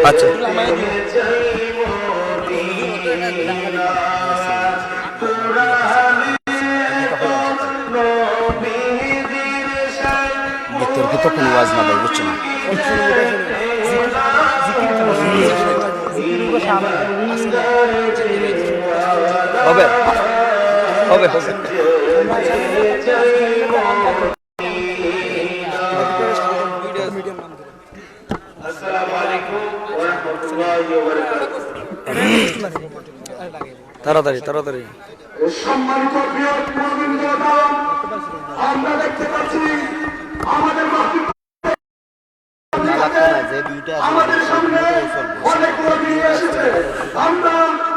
আচ্ছা বিতর্কে তো কোনো ওয়াজ না ভাই, বুঝছো না? হবে হবে হবে তাড়াতাড়ি তাড়াতাড়ি। সম্মানিত প্রিয় প্রবীণরা, আমরা দেখতে পাচ্ছি আমাদের আমাদের সামনে অনেকগুলো নিয়ে এসেছে। আমরা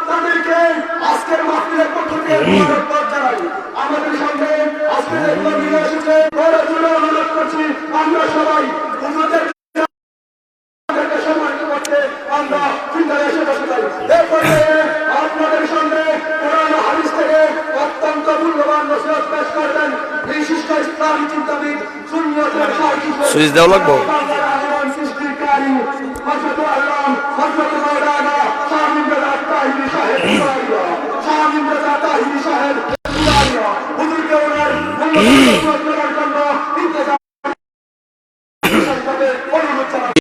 তাদেরকে আজকের মাহফিলের পক্ষ থেকে ধন্যবাদ জানাই। আমাদের সামনে আজকের এগুলো নিয়ে এসেছে, ওরা জন্য অনুরোধ করছি আমরা সবাই হুজুরদের সম্মানিত করতে আমরা চিন্তায় এসে বসে যাই। এরপরে আপনাদের সামনে কোরআন হাদিস থেকে অত্যন্ত মূল্যবান নসিহত পেশ করবেন বিশিষ্ট ইসলামী চিন্তাবিদ সুন্নিয়তের সুইচ দেওয়া লাগবো। সৃষ্টিকারী হযরত আল্লাহ হযরত মাওলানা শামীম রাজা তাহিরি সাহেব শামীম রাজা তাহিরি সাহেব হুজুরকে ওনার মূল্যবান করার জন্য ইন্তজার অনুরোধ জানাই।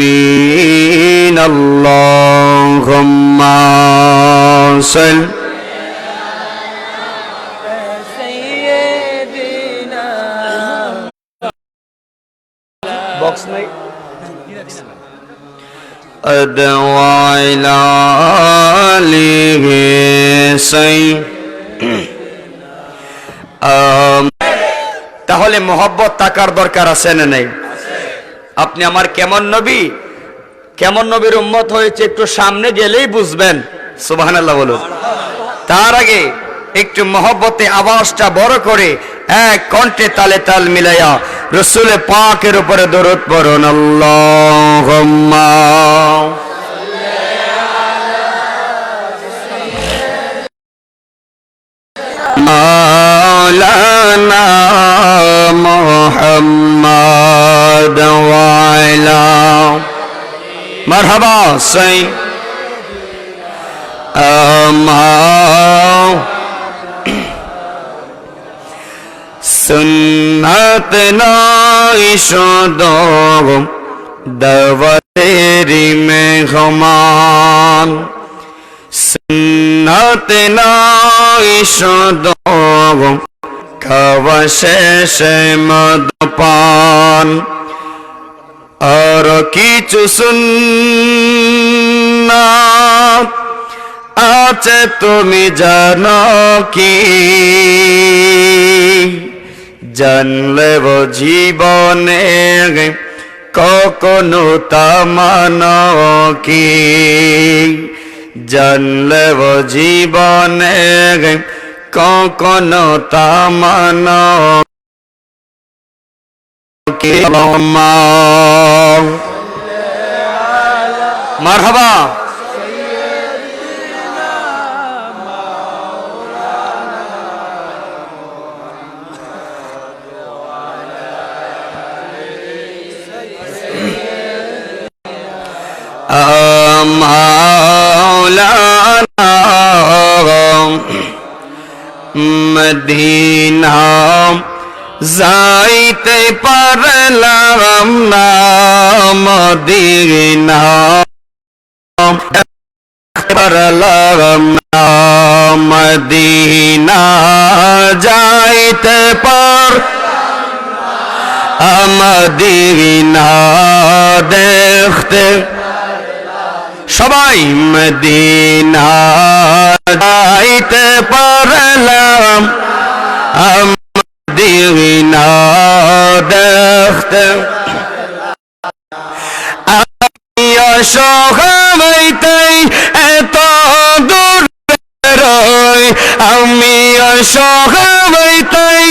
العالمين اللهم صل বক্স নাই أدعى إلى آله তাহলে মোহব্বত থাকার দরকার আছে না নাই? আপনি আমার কেমন নবী, কেমন নবীর উম্মত হয়েছে একটু সামনে গেলেই বুঝবেন। সুবহানাল্লাহ বলুন। তার আগে একটু মহব্বতে আওয়াজটা বড় করে এক কণ্ঠে তালে তাল মিলাইয়া রাসূল পাকের উপরে দরুদ পড়ুন। আল্লাহুম্মা মাওলানা মুহাম্মদ ওয়া আলা মারহাবা সাই সুন্নাত নাই শুধু দাওয়াতেরি মেহমান, সুন্নাত নাই শুধু খাওয়া শেষে মদপান, আর কিছু সুন্নাত আছে তুমি জানো কি? জানলে জীবনে কখনো তা মানো কি? জানলে জীবনে কখনো তা মানো কি? মারহাবা। মাওলানা মদিনা যাইতে পারলাম না, মদিনা পারলাম না, মদিনা যাইতে পার মদিনা দেখতে সবাই মদিনা যাইতে পারলাম, মদিনা দেখতে আমি অসহায়তাই এত দূর রই, আমি অসহায়তাই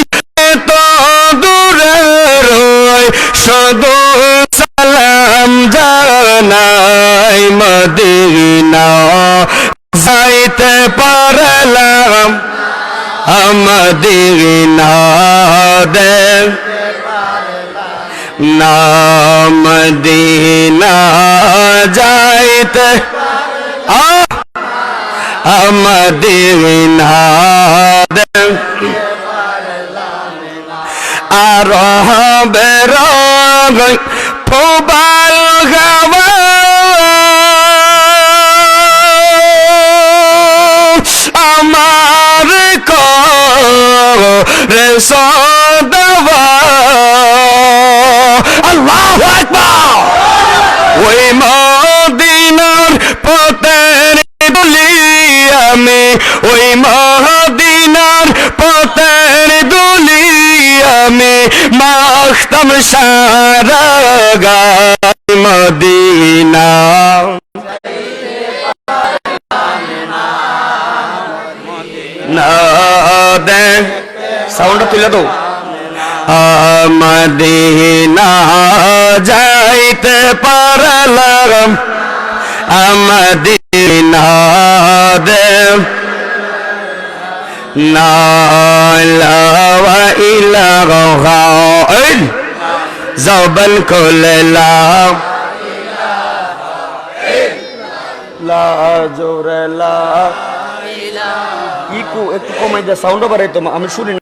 এত দূরে রই, শুধু সালাম জানাই মদিনা যাইতে পারলাম, মদিনা দেখতে না, মদিনা যাইতে মদিনা আর বেরোগ ফুবাল গাওয়া আমার করে সদবা আল্লাহু আকবার ওই মদিনার পথের দুলি আমি ওই মদিনার পথের দুলি আমি মাখতাম সারা গায় মদিনা না দে সাউন্ডটা তুলে দাও মদিনা যাইতে পারলাম মদিনা দে না ইলাহা ইল্লাল্লাহ জবান খুলে লা জোরে লা ইকু একটু কমাই দে সাউন্ড বাড়াই তো আমি শুনি না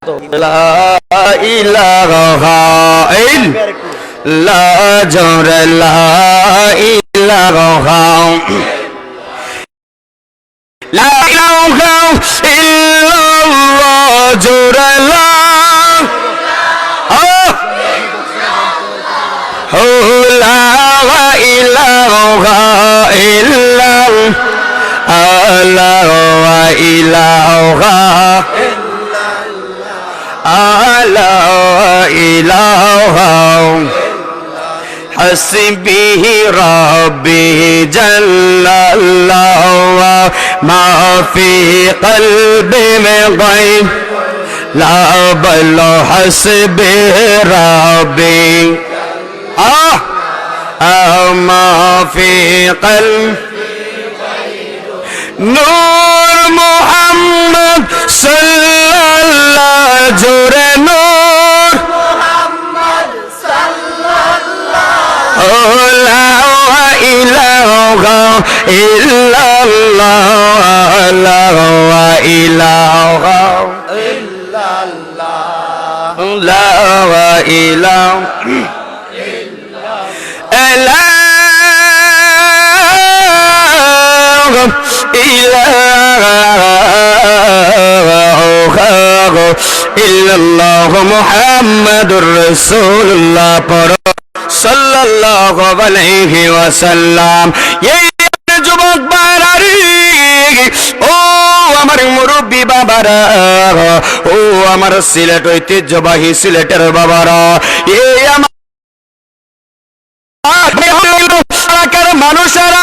তো লা ইলাহা ইল্লাল্লাহ জোরে লা ইলাহা লা ইলাহা ইল্লাল্লাহ জোরে লা লা ইলাহা ইল্লাল্লাহ لا إله لا إله حسبه ربي جل الله ما في قلبي من غيب لا بل حسبي ربي ما في قلبي নূর মুহাম্মদ সাল্লাল্লাহু জোরে নূর মুহাম্মদ সাল্লাল্লাহু লা ইলাহা ইল্লাল্লাহ লা ইলাহা ইল্লাল্লাহ লা ইলাহা ইল্লাল্লাহ ইল্লাল্লাহু মুহাম্মাদুর রাসূলুল্লাহ সাল্লাল্লাহু আলাইহি ওয়াসাল্লাম এই যুবক বাড়ারি ও আমার মুরব্বি বাবারা ও আমার সিলেট ঐতিহ্যবাহী সিলেটের বাবারা এই আমার মানুষেরা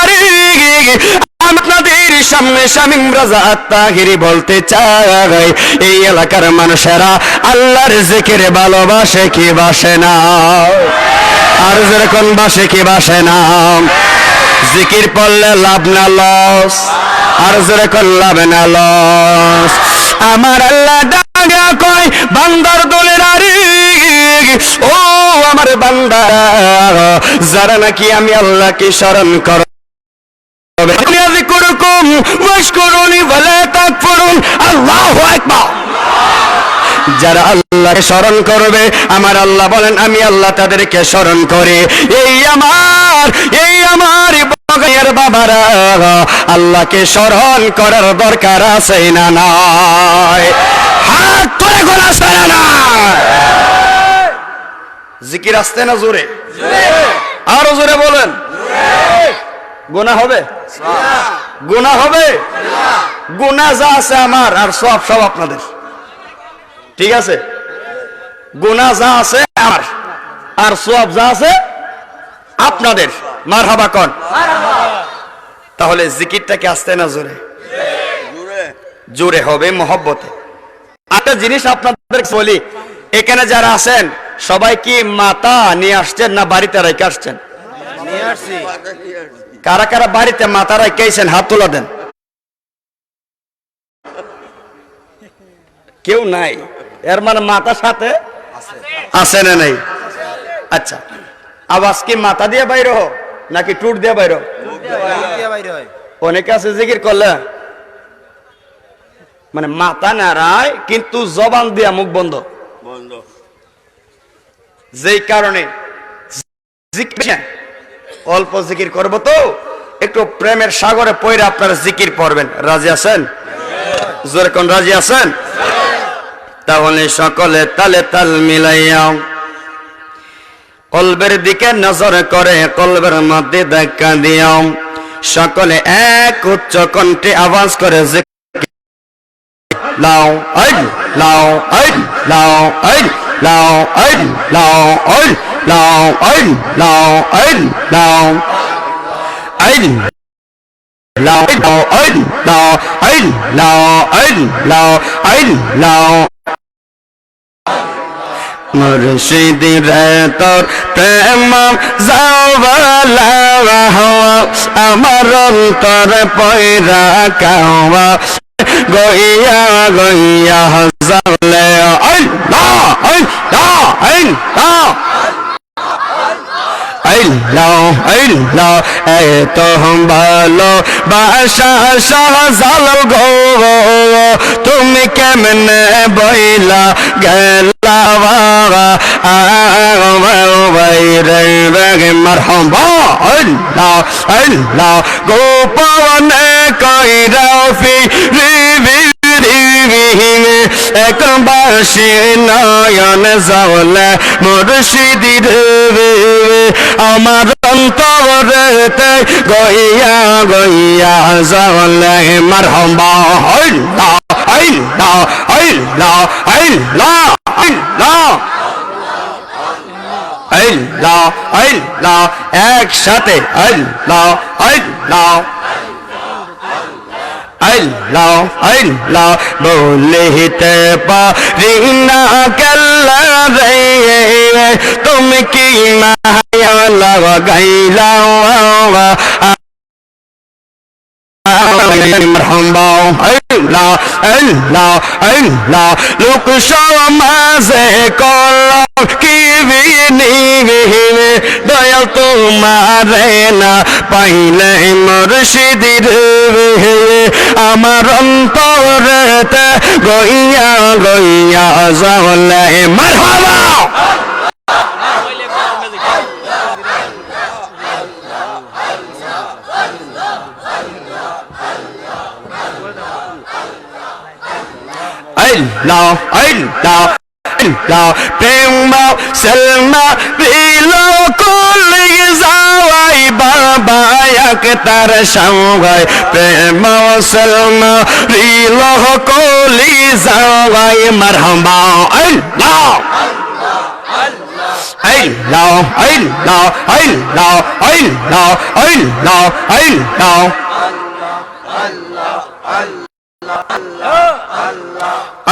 আপনাদের সামনে শামীম রাজা আত্মাহিরি বলতে চাই এই এলাকার মানুষেরা আল্লাহর জিকিরে ভালোবাসে কি বাসে না আর যেরকম বাসে কি বাসে না জিকির পড়লে লাভ না লস আর যেরকম লাভ না লস আমার আল্লাহ ডাকা কয় বান্দার দলের আরে ও আমার বান্দা যারা নাকি আমি আল্লাহকে স্মরণ করো যারা আল্লাহকে স্মরণ করবে আমার আল্লাহ বলেন আমি আল্লাহ তাদেরকে স্মরণ করে এই আমার বাবারা আল্লাহকে স্মরণ করার দরকার আছে না নাই হাত তুলে গোনা আছে না জিকির আসতে না জোরে আরো জোরে বলেন গুনাহ হবে গুনাহ হবে গুনাহ যা আছে আমার আর সব আপনাদের ঠিক আছে গুনাহ যা আছে আমার আর সব যা আছে আপনাদের মারহাবা কোন তাহলে জিকিরটা কি আসতে না জোরে জোরে হবে মহব্বতে একটা জিনিস আপনাদের বলি এখানে যারা আছেন সবাই কি মাতা নিয়ে আসছেন না বাড়িতে রেখে আসছেন কারা কারা বাড়িতে মাতা রেখেছেন হাত তোলা দেন কেউ নাই এর মানে মাতার সাথে আছে না নাই আচ্ছা আওয়াজ কি মাথা দিয়ে বাইর হো নাকি টুট দিয়ে বাইর হো? অনেকে আছে জিকির করলে মানে মাথা নাড়ায় কিন্তু জবান দিয়া মুখ বন্ধ, যেই কারণে অল্প জিকির করব তো একটু প্রেমের সাগরে পড়ে আপনারা জিকির পড়বেন। রাজি আছেন? জোরে কোন রাজি আছেন? তাহলে সকলে তালে তাল মিলাইয়া কলবের দিকে নজর করে কলবের মধ্যে ধাক্কা দিও। সকলে এক উচ্চ কণ্ঠে আওয়াজ করে লাও আই লাও আই লাও আই লাও আই লাও আই লাও আই লাও আই লাও আই লাও আই লাও আই লাও আই লাও আই লাও মুর্শিদি রে তোর প্রেম যাওয়ালা আমার অন্তর পয়রা কাওয়া গইয়া গইয়া জালে আল্লাহ আল্লাহ আল্লাহ আল্লাহ আল্লাহ এত ভালো বাসা সাজাল গো তুমি কেমনে বইলা গেলা মারহাবা আল্লাহ আল্লাহ গোপনে কইরা ফিরি এক বাসি নয়ন যাওলে মুর্শিদির আমার অন্তরেতে গইয়া গইয়া যাওলে মারহাবা আল্লাহ আল্লাহ আল্লাহ আল্লাহ আল্লাহ আল্লাহ আল্লাহ একসাথে আল্লাহ আল্লাহ আল্লাহ আল্লাহ বলিতে পারি না কেল্লা রে তুমি কি মায়া লাগাইলা মারহাবা আল্লাহ আল্লাহ আল্লাহ লোক সমাজে কলম কি বিনি দয়াল তোমারে না পাইলে মুর্শিদির আমার অন্তরেতে গইয়া গইয়া যাওলে মারহাবা আল্লাহ আল্লাহ আল্লাহ প্রেম সলমা বিলো কুলি যাওয়াই বাবা একতার সঙ্গে প্রেম সলমা বিলো কুলি যাওয়াই মারহাবা আল্লাহ আল্লাহ আল্লাহ আল্লাহ আল্লাহ আল্লাহ আল্লাহ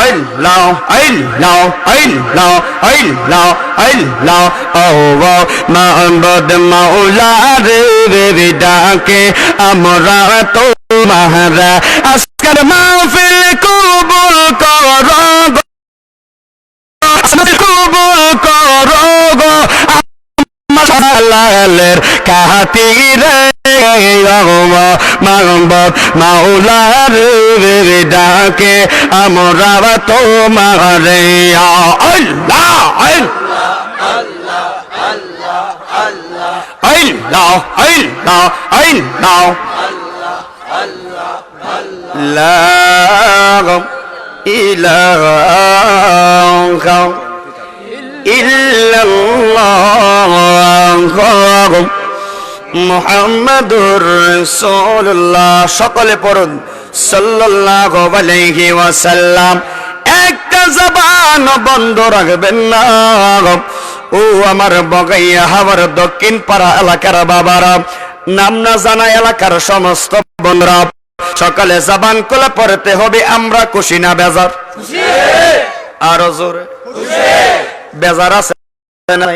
Allah, Allah, Allah, Allah, Allah, oh, Muhammad Maula re dake amra tomara askar mahfil kubul karo kubul karo মাশাআল্লাহর খাতিরে মাগম্বর মাওলার ডাকে আমরা তোমারে আল্লাহ আল্লাহ আল্লাহ আল্লাহ আল্লাহ লা ইলাহা ইল্লাল্লাহ মুহাম্মাদুর রাসূলুল্লাহ। সকলে পড়ুন সাল্লাল্লাহু আলাইহি ওয়াসাল্লাম। একটা জবান বন্ধ রাখবেন না। ও আমার বগাইয়া হাওয়ার দক্ষিণ পাড়া এলাকার বাবারা, নাম না জানা এলাকার সমস্ত বন্ধুরা, সকালে জবান খুলে পড়তে হবে আমরা খুশি না বেজার? আরো জোরে বেজার আছে না?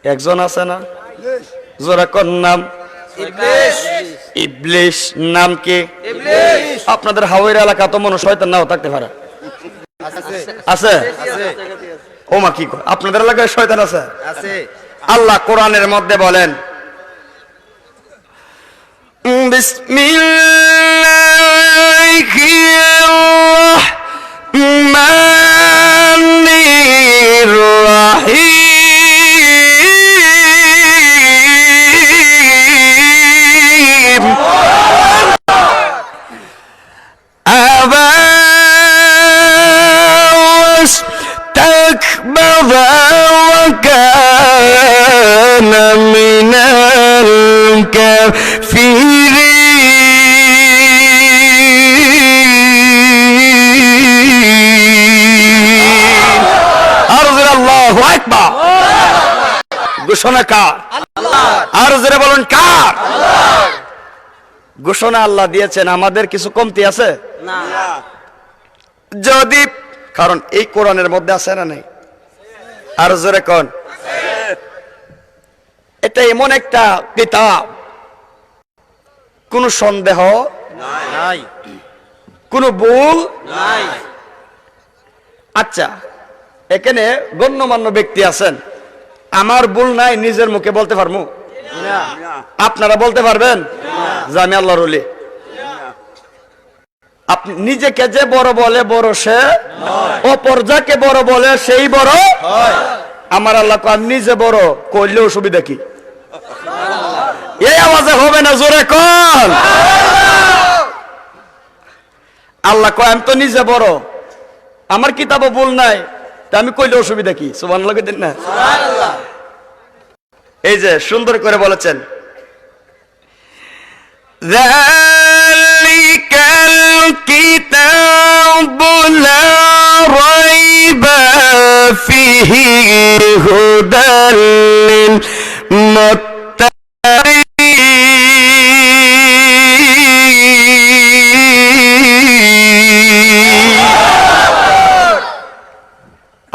একজন আছে না? জোরে কোন নাম? ইবলিশ। নাম কি? আপনাদের হাওয়ার এলাকা তো মনে শয়তান নাও থাকতে পারে। আছে? ও মা কি কয় আপনাদের এলাকায় শয়তান আছে? আল্লাহ কোরআনের মধ্যে বলেন বিসমিল্লাহির রহমানির রহিম واستكبر وكان من الكافرين أرزل الله أكبر ঘোষণা কার? আর জোরে বলুন কার? ঘোষণা আল্লাহ দিয়েছেন, আমাদের কিছু কমতি আছে না? যদি কারণ এই কোরআনের মধ্যে আছে না নাই? আর জোরে কোন? এটা এমন একটা কিতাব, কোন সন্দেহ নাই, কোন ভুল নাই। আচ্ছা, এখানে গণ্যমান্য ব্যক্তি আছেন, আমার ভুল নাই নিজের মুখে বলতে পারবো? আপনারা বলতে পারবেন যে আমি আল্লাহর ওলি? আপনি নিজেকে যে বড় বলে বড় সে, অপর যাকে বড় বলে সেই বড়। আমার আল্লাহ আমি নিজে বড়, করলে অসুবিধা কি? এই আওয়াজে হবে না, জোরে কোন? আল্লাহ কয় আমি তো নিজে বড়, আমার কিতাবও ভুল নাই, তা আমি কইলে অসুবিধা কি? সুবহানাল্লাহ কইতেন না? এই যে সুন্দর করে বলেছেন, যালিকাল কিতাবু লা রাইবা ফিহি হুদাল লিল মুত্তাকিন।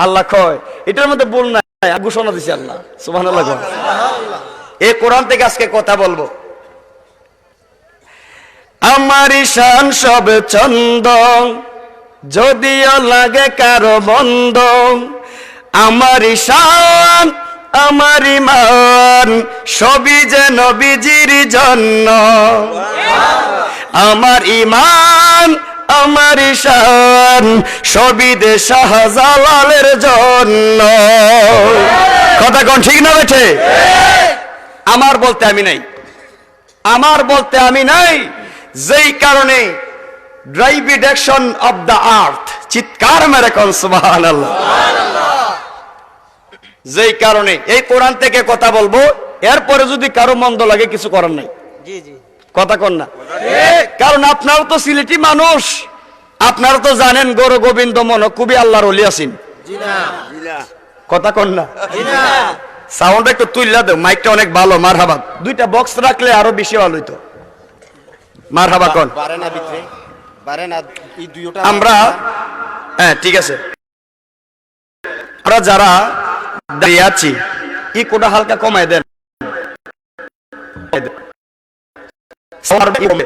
আল্লাহ কয় এটার মধ্যে ভুল নাই, ঘোষণা দিছে আল্লাহ। সুবহানাল্লাহ। এই কোরআন থেকে আজকে কথা বলবো। আমার ঈশান সব ছন্দ, যদিও লাগে কারো বন্ধ, আমার ঈশান আমার ইমান সবই যে নবীজির জন্য। আমার ইমান আমার ঈশান সবই দে শাহজালালের জন্য। কথা কোন ঠিক না বেঠে? আমার বলতে আমি নাই, আমার বলতে আমি নাই, যেই কারণে গ্রাভিটেশন অফ দ্য আর্থ, চিৎকার মেরে কোন সুবহানাল্লাহ। যেই কারণে এই কোরআন থেকে কথা বলবো, এরপরে যদি কারো মন্দ লাগে কিছু করার নাই। কথা কন না? কারণ আপনারা তো সিলেটি মানুষ, আপনারা তো জানেন গৌর গোবিন্দ মন খুবই আল্লাহর ওলি আছেন। কথা কন না? সাউন্ড একটু তুইলা দাও, মাইকটা অনেক ভালো। মারহাবা, দুইটা বক্স রাখলে আরো বেশি ভালো হইতো। মারহাবা কোন? আমরা হ্যাঁ ঠিক আছে, আমরা যারা দাঁড়িয়ে আছি ই কোটা হালকা কমায় দেন,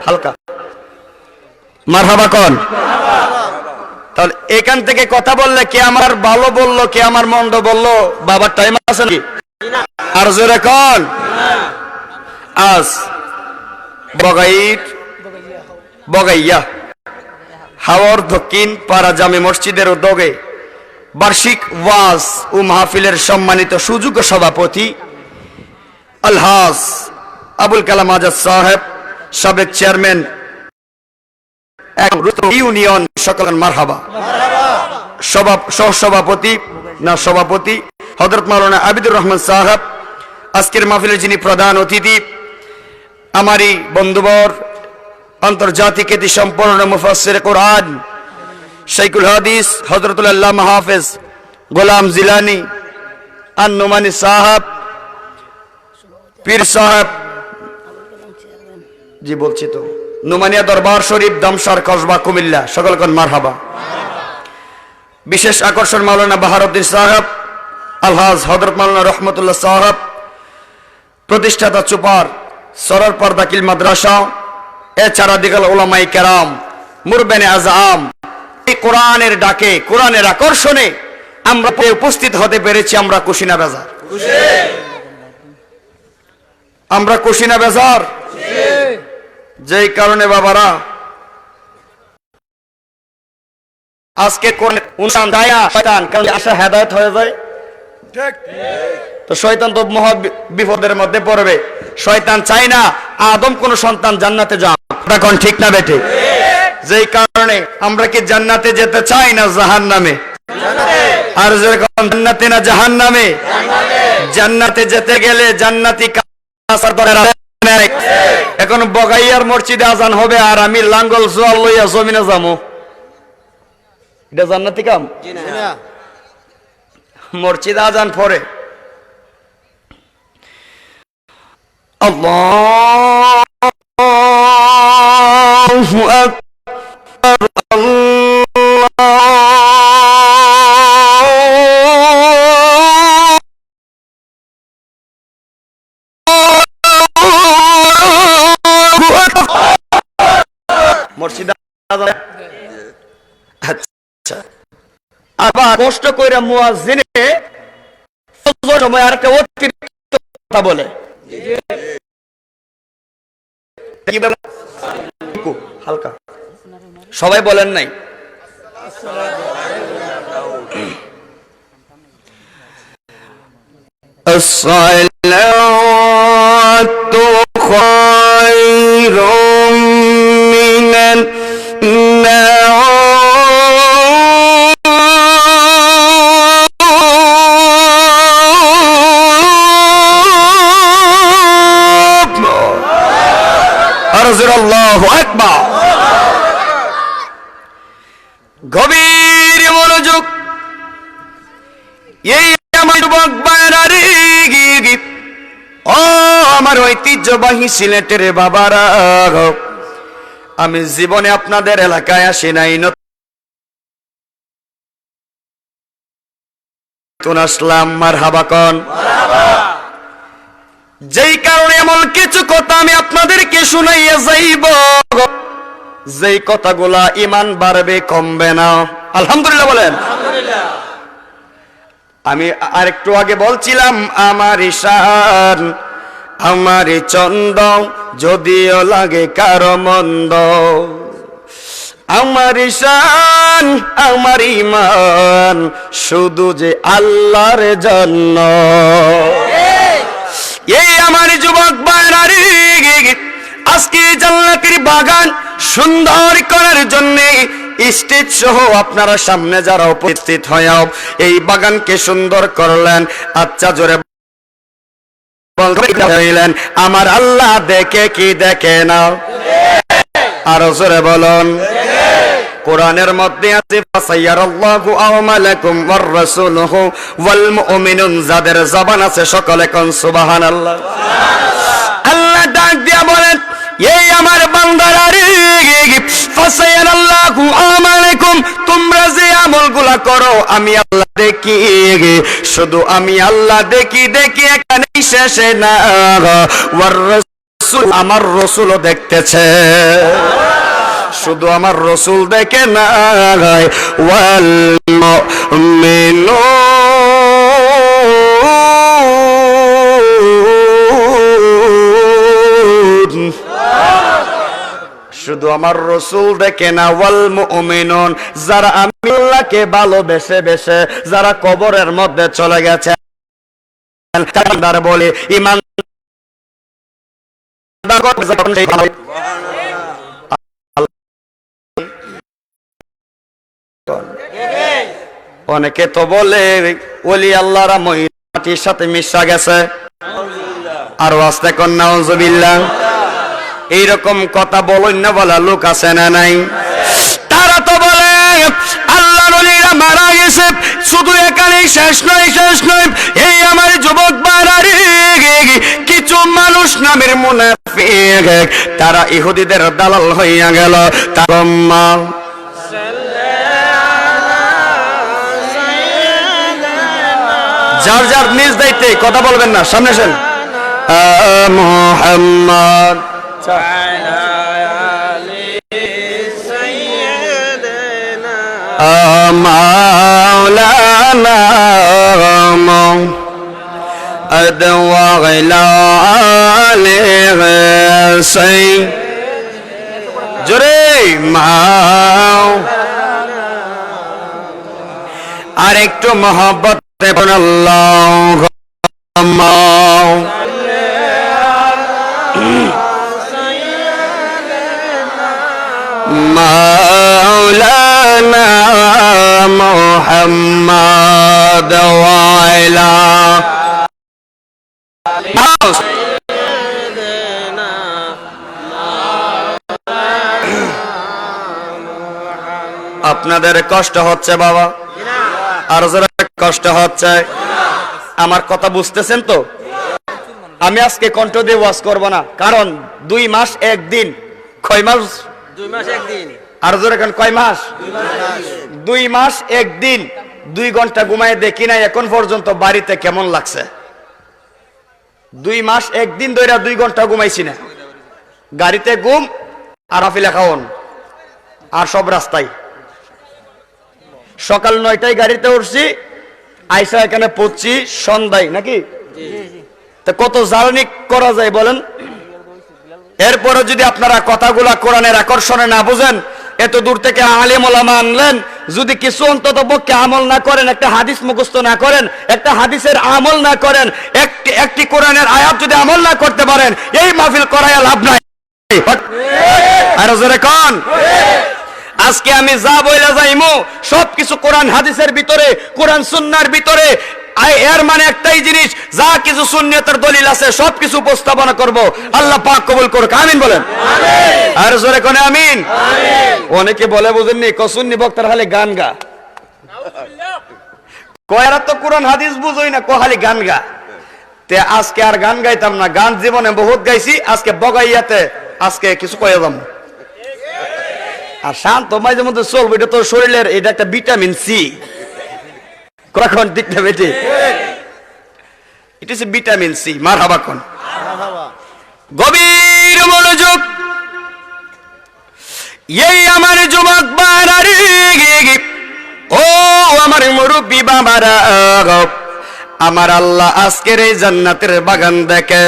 হালকা। মারহাবা কোন? তাহলে এখান থেকে কথা বললে কে আমার ভালো বললো, কে আমার মন্দ বললো, বাবার টাইম আছে নাকি? আর জোরে কোন? আজ বগাইয়া হাওর দক্ষিণ পাড়া জামে মসজিদের উদ্যোগে বার্ষিক ওয়াজ ও মাহফিলের সম্মানিত সুযোগ্য সভাপতি আলহাজ আবুল কালাম আজাদ সাহেব, সাবেক চেয়ারম্যান ইউনিয়ন, সকল মারহাবা। সহসভাপতি না সভাপতি হযরত মাওলানা আবিদুর রহমান সাহেব, আজকের মাহফিলের যিনি প্রধান অতিথি, আমারই বন্ধুবর, আন্তর্জাতিক খ্যাতি সম্পন্ন মুফাসসির কোরআন শাইখুল হাদিস হযরতুল আল্লামা হাফেজ গোলাম জিলানী আন-নুমানী সাহেব, পীর সাহেব, জি বলছি তো, নুমানিয়া দরবার শরীফ, দামসার কসবা, কুমিল্লা, সকলগণ মারহাবা। বিশেষ আকর্ষণ মাওলানা বাহারউদ্দিন সাহেব, আলহাজ হযরত মাওলানা রহমতুল্লাহ সাহেব, প্রতিষ্ঠাতা চুপার সরর পর্দাকিল মাদ্রাসা, এছাড়া দিগাল উলামায়ে কেরাম, মুরবেনে আজম। এই কোরআনের ডাকে, কোরআনের আকর্ষণে আমরা উপস্থিত হতে পেরেছি, আমরা খুশি না বেজার? আমরা খুশি না বেজার? যেই কারণে বাবারা আজকে কোন অনুষ্ঠান যায় না, শয়তান কারণ আশা হেদায়েত হয়ে যায়। তো শয়তান তো মহা বিপদের মধ্যে পড়বে। শয়তান চায় না আদম কোন সন্তান জান্নাতে যাক, এখন ঠিক না বেটে? যেই কারণে আমরা কি জান্নাতে যেতে চাই না জাহান্নামে? আর যেরকম জান্নাতে না জাহান্নামে? জান্নাতে যেতে গেলে জান্নাতি কাসার দরকার নাই। এখন বগাইয়ার মসজিদে আজান হবে আর আমি লাঙ্গল জোয়াল লইয়া জমিনে যাবো, এটা জান্নাতি কাম? মসজিদে আজান পড়ে আল্লাহু আকবার মসজিদে আজান। আচ্ছা, আবার কষ্ট কইরা মুয়াজ্জিনে ফজর সময় আর একটা অতিরিক্ত কথা বলে, হালকা সবাই বলেন নাই? আসসালাতু খায়রুম মিনান আল্লাহু আকবার। গভীর মনোযোগ। এই আমার যুবক ভাইরা, ও আমার ঐতিহ্যবাহী সিলেটের বাবারা, আমি জীবনে আপনাদের এলাকায় আসি নাই, নতুন আসলাম। মারহাবা কোন? যেই কারণে এমন কিছু কথা আমি আপনাদেরকে শুনাইয়া যাইব, যেই কথাগুলা ঈমান বাড়বে কমবে না। আলহামদুলিল্লাহ বলেন। আমি আরেকটু আগে বলছিলাম আমার ঈশান আমার চন্দ যদিও লাগে কারো মন্দ, আমার ঈশান আমার ঈমান শুধু যে আল্লাহর জন্য। এই আমার যুবক ভাইরা, আজকে জান্নাতের বাগান সুন্দর করার জন্য স্টেজ সহ আপনারা সামনে যারা উপস্থিত হয়েও এই বাগানকে সুন্দর করলেন। আচ্ছা জোরে বললেন আমার আল্লাহ দেখে কি দেখে না? আরো জোরে বলুন। কোরআনের মধ্যে আছে ফাসাইয়ারাল্লাহু আমালাকুম ওয়ার রাসূলুহু ওয়াল মুমিনুন, যাদের জবান আছে সকলে কোন সুবহানাল্লাহ। আল্লাহ ডাক দিয়া বলেন এই আমার বান্দারা রে, ফাসাইয়ারাল্লাহু আমালাকুম, তোমরা যে আমলগুলা করো আমি আল্লাহ দেখি, শুধু আমি আল্লাহ দেখি দেখি এখানেই শেষে না, ওয়ার রাসূল আমার রাসূলও দেখতেছে, শুধু আমার রসুল দেখে না, ওয়াল মুমিনুন, শুধু আমার রসুল দেখে না, ওয়াল মুমিনুন, যারা আমি আল্লাহকে ভালোবেসে বেসে যারা কবরের মধ্যে চলে গেছে, বলে ইমান অনেকে তো বলে ওলি আল্লাহরা মাটির সাথে মিশা গেছে, আর আস্তে কর নাউজুবিল্লাহ। এইরকম কথা বলেন না বলা লোক আছে না নাই? তারা তো বলে আল্লাহর ওলিরা মারা গেছে, শুধু এখানেই শেষ নয়, শেষ নয়। এই আমার যুবক বাড়ারে কিছু মানুষ নামের মুনাফিক, তারা ইহুদিদের দালাল হইয়া গেল। তাম্মা যার যার নিজ দায়িত্বে কথা বলবেন না, সামনে আসেন। মুহাম্মদ মাওলানা وعلى آله জোরে মাও আর একটু মহব্বত দেবেন আল্লাহুম্মা মাওলানা মুহাম্মদ ওয়া আলা আপনাদের কষ্ট হচ্ছে বাবা? আর যারা কষ্ট হচ্ছে, আমার কথা বুঝতেছেন তো? আমি আজকে কণ্ঠ দিয়ে ওয়াজ করব না, কারণ 2 মাস 1 দিন। কয় মাস? 2 মাস 1 দিন। আর যারা কয় মাস? 2 মাস 1 দিন 2 ঘন্টা ঘুমায় দেখি না এখন পর্যন্ত বাড়িতে কেমন লাগছে। 2 মাস 1 দিন ধরে 2 ঘন্টা ঘুমাইছি না, গাড়িতে ঘুম আর আফিলা খাওন আর সব রাস্তায়। সকাল 9টায় গাড়িতে উঠছি, আইসা এখানে পৌঁছি সন্ধ্যায়, নাকি? তো কত জার্নি করা যায় বলেন? এরপরে যদি আপনারা কথাগুলা কোরআনের আকর্ষণে না বুঝেন, এত দূর থেকে আলেম ওলামা আনলেন, যদি কিছু অন্তত পক্ষে আমল না করেন, একটা হাদিস মুখস্থ না করেন, একটা হাদিসের আমল না করেন, একটি কোরআনের আয়াত যদি আমল না করতে পারেন, এই মাহফিল করায় লাভ নাই। আর জোরে কোন? আজকে আমি যা বইলা যাইমু সবকিছু কোরআন হাদিসের ভিতরে, কোরআন সুন্নাহর ভিতরে। এর মানে একটাই জিনিস, যা কিছু সুন্নতের দলিল আছে সবকিছু উপস্থাপনা করব। আল্লাহ পাক কবুল করুক, আমিন বলেন। আমিন। আর জোরে কোন আমিন। আমিন। অনেকে বলে বুঝেননি, সুন্নি বক্তার খালি গান গা, কয়রা তো কোরআন হাদিস বুঝোই না, খালি গান গা। তে আজকে আর গান গাইতাম না, গান জীবনে বহুত গাইছি, আজকে বগাইয়াতে আজকে কিছু কয়ে যাম। আর শান্ত মাঝে মধ্যে চলবে, এটা তোর শরীরের, এটা একটা ভিটামিন সি। কখন ঠিক না বেটি? It is vitamin C. মারহাবা কোন? গভীর মনোযোগ। এই আমার যুবক বাড়ারি, ও আমার মুরব্বী বাবারা, আমার আল্লাহ আজকের এই জান্নাতের বাগান দেখে।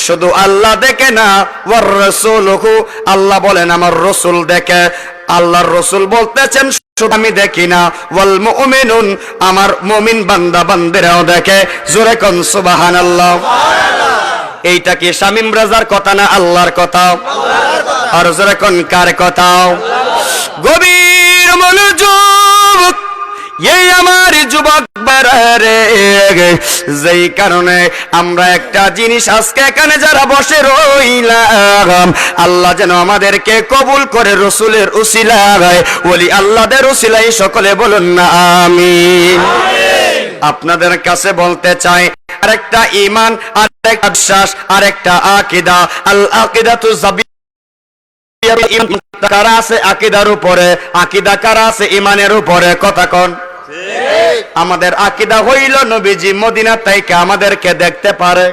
শুধু আল্লাহ দেখে না, ওয়ার রাসূলুহু, আল্লাহ বলেন আমার রাসূল দেখে। আল্লাহর রাসূল বলতেছেন শুধু আমি দেখি না, ওয়াল মুমিনুন, আমার মুমিন বান্দা বান্দিরাও দেখে। জোরে কোন সুবহানাল্লাহ। এইটা কি শামীম রাজার কথা না আল্লাহর কথা? আর জোরে কোন কার কথা? গভীর মনোযোগ। এই আমার যুবক বারে, যেই কারণে আমরা একটা জিনিস আজকে এখানে যারা বসে রইলাম, আল্লাহ যেন আমাদেরকে কবুল করে রসুলের উসিলায়, ওলি আল্লাহদের উসিলায় সকলে বলুন না আমিন। আপনাদের কাছে বলতে চাই, আরেকটা ঈমান, আরেকটা বিশ্বাস, আরেকটা আকীদা। আল আকীদাতু কারা আছে আকীদার উপরে, আকীদা কারা আছে ঈমানের উপরে? কথা কোন? আমাদের আকীদা হইল নবীজি মদিনা থেকে আমাদেরকে দেখতে পারে।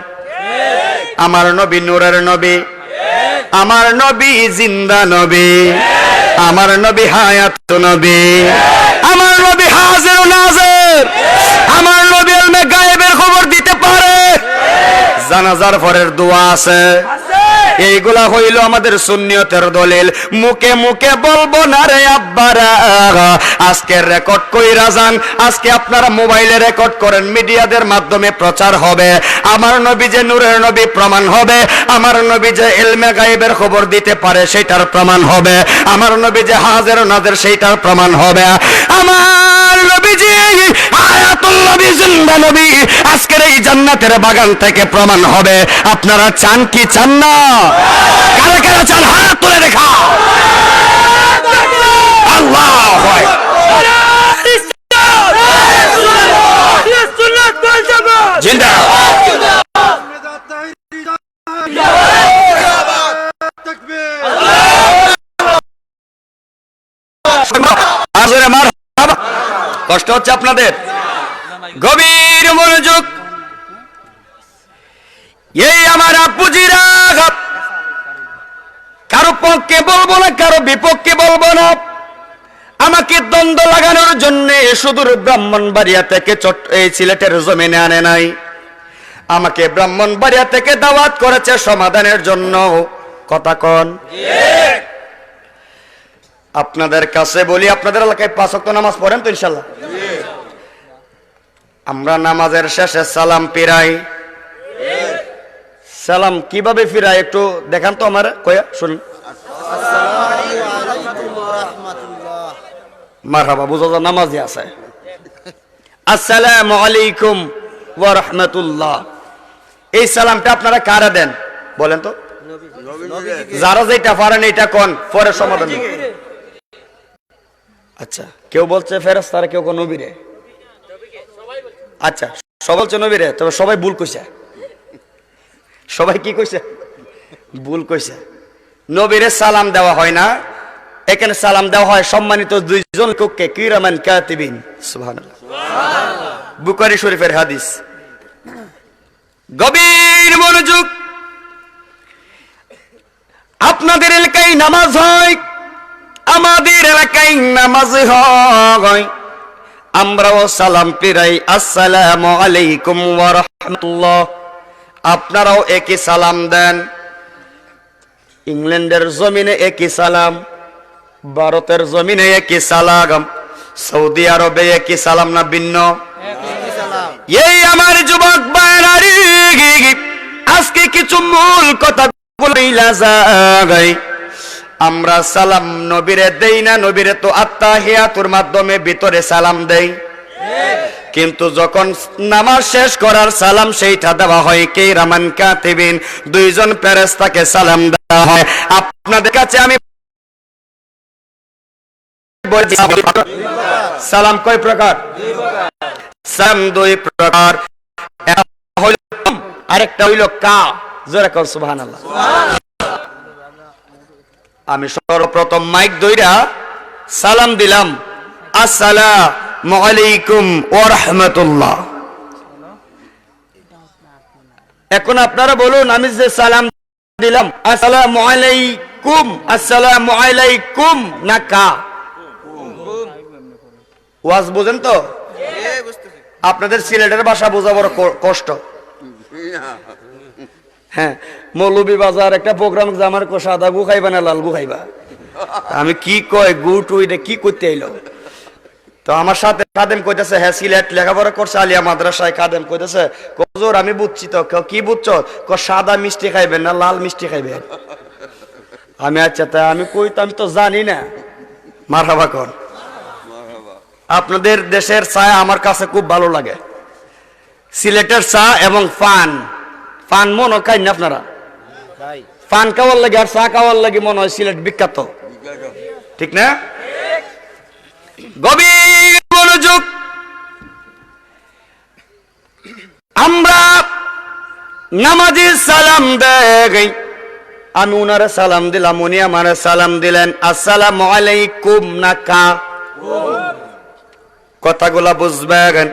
আমার নবী নূরের নবী, আমার নবী জিন্দা নবী, আমার নবী হায়াত নবী, আমার নবী হাজির নাজির, আমার নবী ইলমে গায়েবের খবর দিতে পারে। জানাজার পরের দোয়া আছে। এইগুলা হইল আমাদের সুন্নিয়তের দলিল। মুখে মুখে বলবো না রে আব্বারা, আজকে রেকর্ড কইরা যান, আজকে আপনারা মোবাইলে রেকর্ড করেন, মিডিয়াদের মাধ্যমে প্রচার হবে। আমার নবী যে নূরের নবী প্রমাণ হবে, আমার নবী যে ইলমে গায়েবের খবর দিতে পারে সেটার প্রমাণ হবে, আমার নবী যে হাজির নাজির সেইটার প্রমাণ হবে, আমার নবী যে হায়াতুল নবী জিন্দা নবী আজকের এই জান্নাতের বাগান থেকে প্রমাণ হবে। আপনারা চান কি চান না? কারা কারা চান হাত তুলে দেখা। আল্লাহু আকবার। জিন্দাবাদ। কষ্ট হচ্ছে আপনাদের? গভীর মনোযোগ। এই আমার আপুজিরা, কারো পক্ষে বলবো না, কারো বিপক্ষে বলবো না। আমাকে দ্বন্দ্ব লাগানোর জন্য সুদূর ব্রাহ্মণবাড়িয়া থেকে এই সিলেটের জমিনে আনে নাই। আমাকে ব্রাহ্মণবাড়িয়া থেকে দাওয়াত করেছে সমাধানের জন্য। কথা কন। আপনাদের কাছে বলি, আপনাদের এলাকায় 5 ওয়াক্ত নামাজ পড়েন তো ইনশাআল্লাহ? আমরা নামাজের শেষে সালাম ফিরাই। সালাম কিভাবে ফিরাই একটু দেখান তো আমার, কয়া শুনুন। মারহাবা, বুঝা যায় নামাজি আছে। আসসালামু আলাইকুম ওয়া রাহমাতুল্লাহ। এই সালামটা আপনারা কারা দেন বলেন তো? যারা যেটা পারেন এটা কোন, পরে সমাধান। আচ্ছা, কেউ বলছে ফেরেশতারা, কেউ কোন নবীরে। আচ্ছা, সবাই বলছে নবীরে, তবে সবাই ভুল কইছে। সবাই কি কইছে? ভুল কইছে। নবীরে সালাম দেওয়া হয় না, এখানে সালাম দেওয়া হয় সম্মানিত 2 জন লোককে, কিরামান কাতিবিন। সুবহানাল্লাহ। বুখারী শরীফের হাদিস। গভীর মনোযোগ। আপনাদের এলাকায় নামাজ হয়, আমাদের এলাকায় নামাজ হয়, আমরাও সালাম ফিরাই, আসসালামু আলাইকুম ওয়া রাহমাতুল্লাহ। আপনারাও একই সালাম দেন। ইংল্যান্ডের জমিনে একই সালাম, ভারতের জমিনে একই সালাম, সৌদি আরবে একই সালাম না ভিন্ন? এই আমার যুবক ভাইরা, আজকে কিছু মূল কথা বইলা যায়। আমরা সালাম নবীরে দেই না, নবীরে তো আত্তাহিয়াতুর মাধ্যমে ভিতরে সালাম দেই, কিন্তু যখন নামাজ শেষ করার সালাম সেইটা দেওয়া হয় কিরামান কাতিবিন, 2 জন ফেরেশতাকে সালাম দেওয়া হয়। আপনাদের কাছে আমি সালাম কয় প্রকার? সালাম 2 প্রকার। আরেকটা হইল কা। জোরে কর সুবহানাল্লাহ। আমি সর্বপ্রথম মাইক ধইরা সালাম দিলাম, আসসালামু আলাইকুম ওয়া রাহমাতুল্লাহ। এখন আপনারা বলুন, আমি যে সালাম দিলাম আসসালামু আলাইকুম, আসসালামু আলাইকুম না কা? ওয়াজ বুঝেন তো? আপনাদের সিলেটের ভাষা বোঝা বড় কষ্ট। হ্যাঁ, মৌলভী বাজার একটা প্রোগ্রাম, আমার সাদা গু খাইবা না লাল গু খাইবা। আমি কি কয় গু টু এটা কি করতে আইলো? তো আমার সাথে খাদেম কইতেছে, হ্যাঁ সিলেট লেখাপড়া করছে আলিয়া মাদ্রাসায়। খাদেম কইতেছে, কজোর আমি বুঝছি তো। কি বুঝছো? সাদা মিষ্টি খাইবেন না লাল মিষ্টি খাইবেন? আমি আচ্ছা, তাই আমি কই তো, আমি তো জানি না। মারহাবা কর। আপনাদের দেশের চা আমার কাছে খুব ভালো লাগে, সিলেটের চা এবং পান। পান মনে খাই না আপনারা? পান খাওয়ার লাগে আর চা খাওয়ার লাগে মনে হয় সিলেট বিখ্যাত, ঠিক না? গভীর মনোযোগ। আমরা নামাজি সালাম দেই, আমি উনারে সালাম দিলাম, উনি আমারে সালাম দিলেন। আসসালামু আলাইকুম না কা? কথাগুলা বুঝবেন।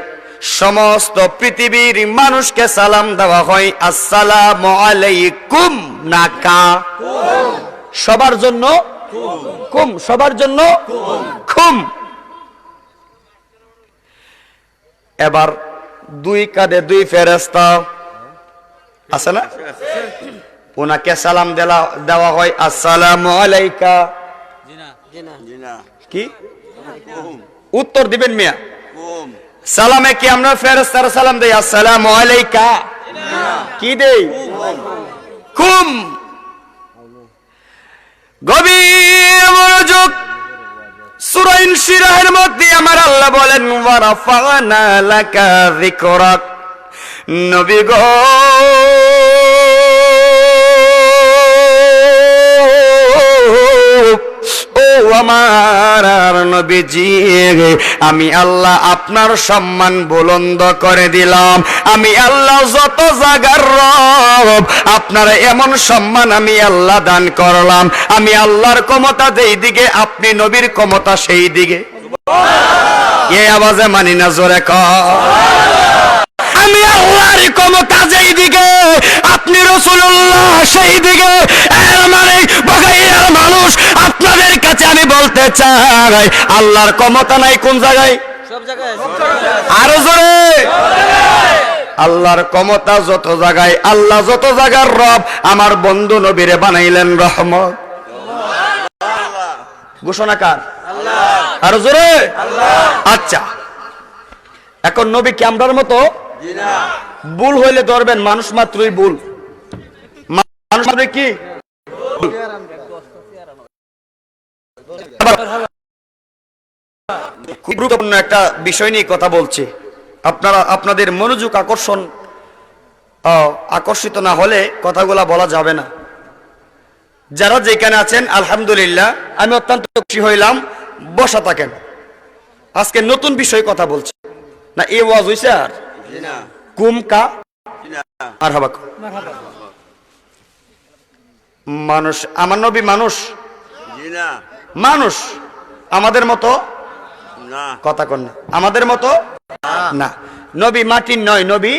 সমস্ত পৃথিবীর মানুষকে সালাম দেওয়া হয় আসসালামু আলাইকুম না কা? সবার জন্য কুম, সবার জন্য খুম। এবার 2 কাঁধে 2 ফেরেশতা আছে না, ওনাকে সালাম দেওয়া হয় আসসালামু আলাইকা। কি উত্তর দিবেন মিয়া? সালামে কি আমরা ফেরেশতার সালাম দেই আসসালামু আলাইকা? কি দেই? কুম। গভীর মনোযোগ। সূরা ইনশিরাহের মধ্যে আমার আল্লাহ বলেন, ওয়া রাফা'না লাকা যিকরাক। নবী গো, ও আমার নবীজি, আমি আল্লাহ আপনার সম্মান বুলন্দ করে দিলাম। আমি আল্লাহ যত জাগার রব, আপনার এমন সম্মান আমি আল্লাহ দান করলাম। আমি আল্লাহর ক্ষমতা যেই দিকে, আপনি নবীর ক্ষমতা সেই দিকে। এই আওয়াজে মানি না, জোরে কর। আমি আল্লাহর ক্ষমতা যেই দিকে, আপনি রাসূলুল্লাহ সেই দিকে। এর মানে বগাইয়ার মানুষ, আপনাদের কাছে আমি বলতে চাই, আল্লাহর ক্ষমতা নাই কোন জায়গায়? সব জায়গায়। আরো জোরে। আল্লাহর ক্ষমতা যত জায়গায়, আল্লাহ যত জায়গার রব, আমার বন্ধু নবীরে বানাইলেন রহমত। ঘোষণা কার? আর জোরে আচ্ছা, এখন নবী কি আমরার মতো? ভুল হইলে ধরবেন, মানুষ মাত্রই ভুল, মানুষ মাত্রই কি খুব গুরুত্বপূর্ণ একটা বিষয় নিয়ে কথা বলছি। আপনারা আপনাদের মনোযোগ আকর্ষিত না হলে কথাগুলা বলা যাবে না। যারা যেখানে আছেন আলহামদুলিল্লাহ, আমি অত্যন্ত খুশি হইলাম। বসা থাকেন, আজকে নতুন বিষয়ে কথা বলছি না। এ ওয়াজ হইছে আর কুমকা আর হাবাক মানুষ, আমার নবী মানুষ, মানুষ আমাদের মতো কথা কন না, আমাদের মতো না। নবী মাটির নয়, নবী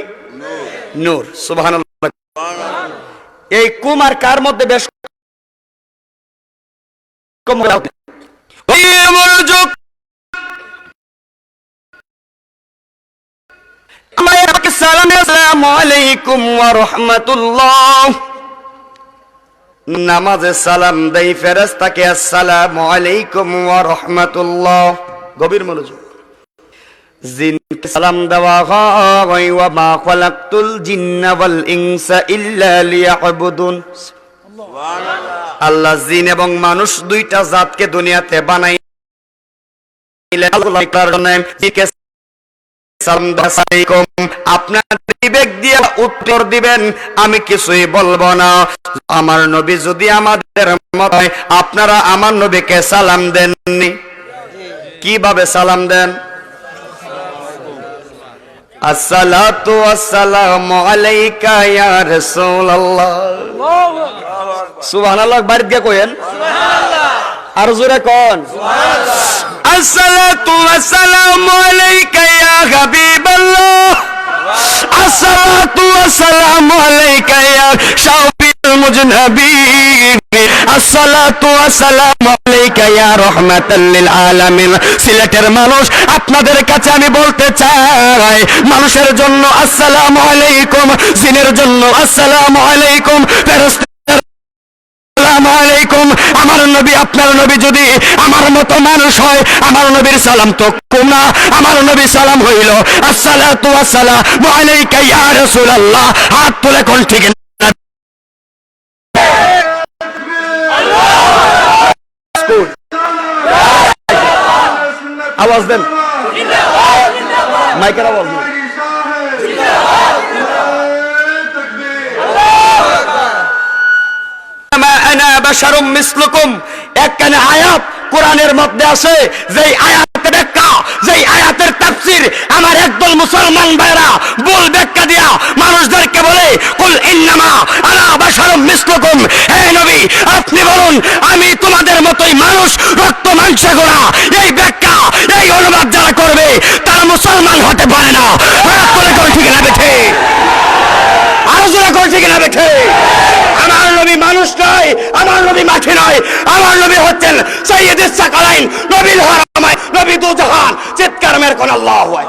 নূর। সুবহানাল্লাহ। এই কুম আর কার মধ্যে বেশ মনোযোগ। আসসালামু আলাইকুম ওয়া রাহমাতুল্লাহ। নামাজে সালাম দেই ফেরেশতাকে, আসসালামু আলাইকুম ওয়া রাহমাতুল্লাহ। গভীর মনোযোগ। জিনকে সালাম দেওয়া হয়, ওয়া মা খালাকতুল জিন্না ওয়াল ইনসা ইল্লা লিয়াবুদুন। আল্লাহ জিন এবং মানুষ দুইটা জাতকে দুনিয়াতে বানাইলেন আল্লাহর জন্য। আপনার বিবেক দিয়ে উত্তর দিবেন, আমি কিছুই বলবো না। আমার নবী যদি আমাদের মত হয়, আপনারা আমার নবীকে সালাম দেননি, কিভাবে সালাম দেন? আসসালাতু ওয়াসসালামু আলাইকা ইয়া রাসূলুল্লাহ। সুবহানাল্লাহ। বাড়ি দিয়ে কইেন সুবহানাল্লাহ, আর জোরে কোন সুবহানাল্লাহ। আসসালাতু ওয়াসসালামু আলাইকা ইয়া হাবিবাল্লাহ। আসসালাতু ওয়াসসালামু আলাইকা ইয়া শাফিউল মুজনাবিন। আসসালাতু ওয়াসসালামু আলাইকা ইয়া রাহমাতাল লিল আলামিন। সিলেটের মানুষ, আপনাদের কাছে আমি বলতে চাই, মানুষের জন্য আসসালামু আলাইকুম, জিনের জন্য আসসালামু আলাইকুম, ফেরেশতা আসসালামু আলাইকুম। আমার নবী, আপনার নবী যদি আমার মতো মানুষ হয়, আমার নবীর সালাম তো কম না। আমার নবী সালাম হইল আসসালাতু ওয়াসসালামু আলাইকা ইয়া রাসূলুল্লাহ। হাত তুলে কোন ঠিক না? আওয়াজ দেন, মাইকের আওয়াজ দেন। একখানে আয়াত কোরআনের মধ্যে আছে, যেই আয়াতের ব্যাখ্যা, যেই আয়াতের তাফসীর আমার একদল মুসলমান ভাইরা ভুল ব্যাখ্যা দিয়া মানুষদেরকে বলে, কুল ইন্নামা আনা বাশারুম মিসলুকুম। হে নবী, আপনি বলুন আমি তোমাদের মতোই মানুষ, রক্ত মাংসে গড়া। এই ব্যাখ্যা, এই অনুবাদ যারা করবে তারা মুসলমান হতে পারে না। ঠিক না বেঠে? আরো জোরে করে ঠিক না বেঠে? আমার নবী মানুষ নয়, আমার নবী মাঠে নয়, আমার নবী হচ্ছেন সাইয়্যিদুস সাকালাইন, নবীর হারামায়, নবী দু জাহান। চিৎকার মেরে কোন আল্লাহু আকবার।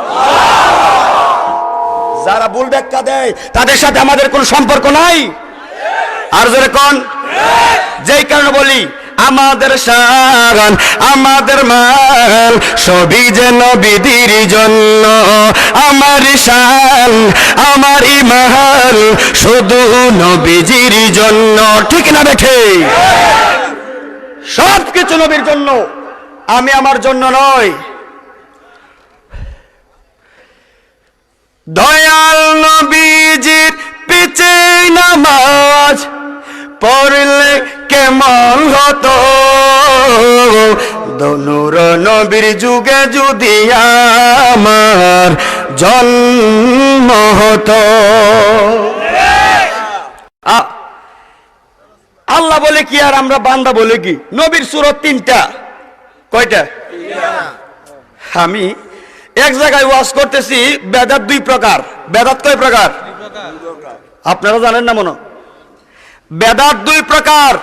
যারা ভুল ব্যাখ্যা দেয় তাদের সাথে আমাদের কোনো সম্পর্ক নাই। আর জোরে কোন? যেই কারণে বলি, আমাদের শান, আমাদের মাল সবই যে নবীদের জন্য। আমার শান, আমার ইমান শুধু নবীজির জন্য। ঠিক না বেঠে? সব কিছু নবীর জন্য, আমি আমার জন্য নয়। দয়াল নবীজির পিছে নামাজ পড়লে কেমন হতো, দনুর নবীর যুগে যদি আমার জন্ম হতো। আল্লাহ বলে কি আর আমরা বান্দা বলে কি? নবীর সূরত তিনটা। কয়টা? আমি এক জায়গায় ওয়াজ করতেছি, বেদাত দুই প্রকার। বেদাত কয় প্রকার? আপনারা জানেন না মনে? বেদাত দুই প্রকার,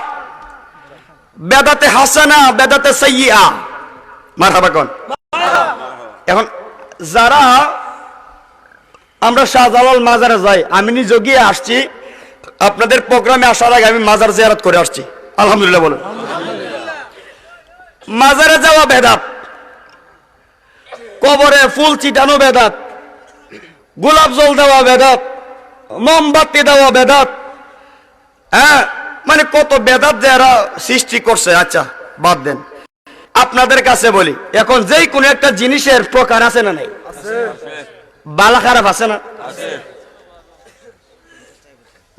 বেদাতে হাসানা, বেদাতে সাইয়্যিআ। মারহাবা কোন? এখন যারা আমরা শাহজালাল মাজারে যাই, আমি নিজে গিয়ে আসছি, আপনাদের প্রোগ্রামে আসার আগে আমি মাজার জিয়ারত করে আসছি, আলহামদুলিল্লাহ বলেন। মাজারে যাওয়া বেদাত, কবরে ফুল ছিটানো বেদাত, গোলাপ জল দেওয়া বেদাত, মোমবাতি দেওয়া বেদাত, হ্যাঁ মানে কত বেদাত যারা সৃষ্টি করছে। আচ্ছা বাদ দেন, আপনাদের কাছে বলি, এখন যেই কোনো একটা জিনিসের প্রকার আছে না নাই? ভালো খারাপ আছে না?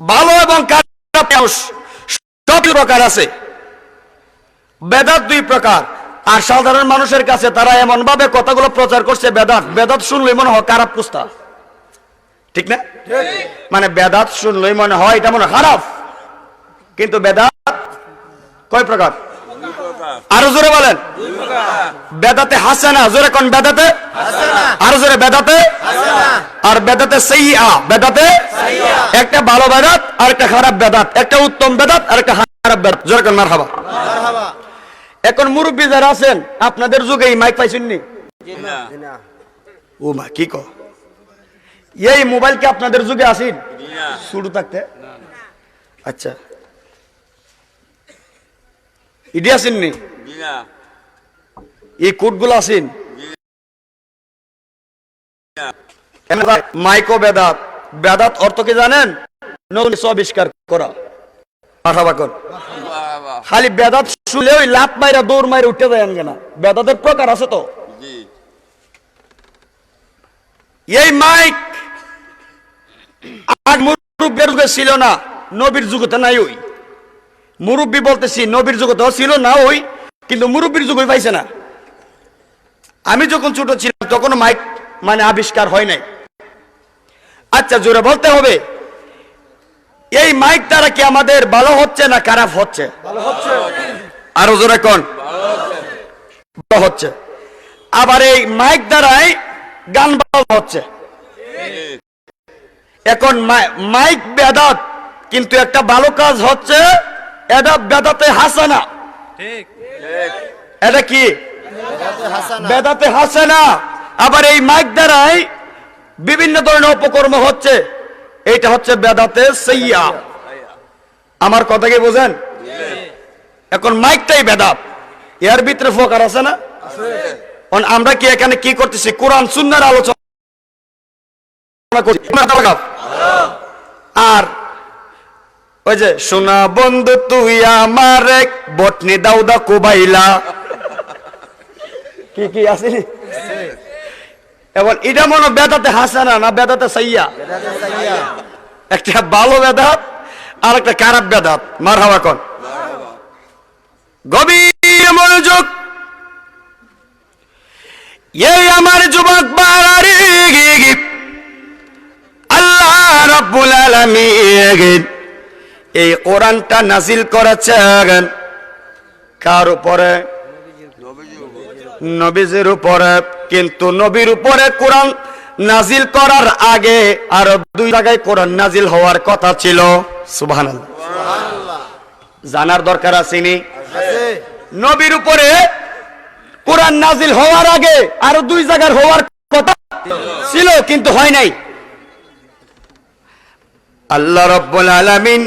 ভালো এবং খারাপ সব প্রকার আছে। বেদাত দুই প্রকার, আর সাধারণ মানুষের কাছে তারা এমন ভাবে কথাগুলো প্রচার করছে, বেদাত বেদাত শুনলেই মনে হয় খারাপ প্রস্তাব, ঠিক না? মানে বেদাত শুনলেই মনে হয় এটা মনে খারাপ, কিন্তু বেদাত কয় প্রকার? আরো জোরে বলেন। বেদাতে হাসানা, জোরে কোন? বেদাতে আরো জোরে, বেদাতে আর বেদাতে সাইয়্যা, বেদাতে একটা ভালো বেদাত আর একটা খারাপ বেদাত, একটা উত্তম বেদাত আর একটা খারাপ বেদাত, জোরে কোন? মারহাবা। এখন মুরব্বী যারা আছেন, আপনাদের যুগে এই মাইক পাইছেন নি? ও মা কি কো, এই মোবাইল কি আপনাদের যুগে আসেন শুরু থাকতে? আচ্ছা ইডি আসেন নি? এই কোডগুলো আসেন? মাইকো বেদাত, বেদাত অর্থ কি জানেন? নতুন আবিষ্কার করা। খালি বেদাত শুলে ওই লাত মাইরা দৌড় মাইরা উঠে যায় না, বেদাতের প্রকার আছে তো। এই মাইক আগ মুরব্বীর যুগে ছিল না, নবীর যুগতে নাই। ওই মুরব্বী বলতেছি, নবীর যুগতেও ছিল না ওই, কিন্তু মুরব্বীর যুগে পাইছে না। আমি যখন ছোট ছিলাম তখন মাইক মানে আবিষ্কার হয় নাই। আচ্ছা জোরে বলতে হবে, এই মাইক দ্বারা কি আমাদের ভালো হচ্ছে না খারাপ হচ্ছে? আরো জোরে কোন? ভালো হচ্ছে। আবার এই মাইক দ্বারাই গান বাজনা হচ্ছে। এখন মাইক বেদাত, কিন্তু একটা ভালো কাজ হচ্ছে, এটা বেদাতে হাসানা। এটা কি? বেদাতে হাসানা। আবার এই মাইক দ্বারাই বিভিন্ন ধরনের অপকর্ম হচ্ছে, এইটা হচ্ছে বেদাতে সাইয়্যা। আমার কথা কি বোঝেন? এখন মাইকটাই বেদাত, এর ভিতরে ফোকার আছে না? আমরা কি এখানে কি করতেছি? কোরআন সুন্নাহর আলোচনা করছি। আর ওই যে সোনা বন্ধু তুই আমার এক বটনি দাউদা কুবাইলা, কি কি আছে? এবং এটা মনে বেদাতে হাসানা না বেদাতে সাইয়্যা? একটা ভালো বেদাত আর একটা খারাপ বেদাত। মারহাবা কোন? গভীর মনোযোগ। এই আমার যুবক বাড়ারি, আল্লাহ রাব্বুল আলামিন এই কোরআনটা নাজিল করেছেন কার উপরে? নবীজির উপরে। কিন্তু নবীর উপরে কোরআন নাজিল করার আগে আরো দুই জায়গায় কোরআন নাজিল হওয়ার কথা ছিল। সুবহানাল্লাহ, জানার দরকার আছে নি? নবীর উপরে কোরআন নাজিল হওয়ার আগে আরো দুই জায়গার হওয়ার কথা ছিল, কিন্তু হয় নাই। আল্লাহ রাব্বুল আলামিন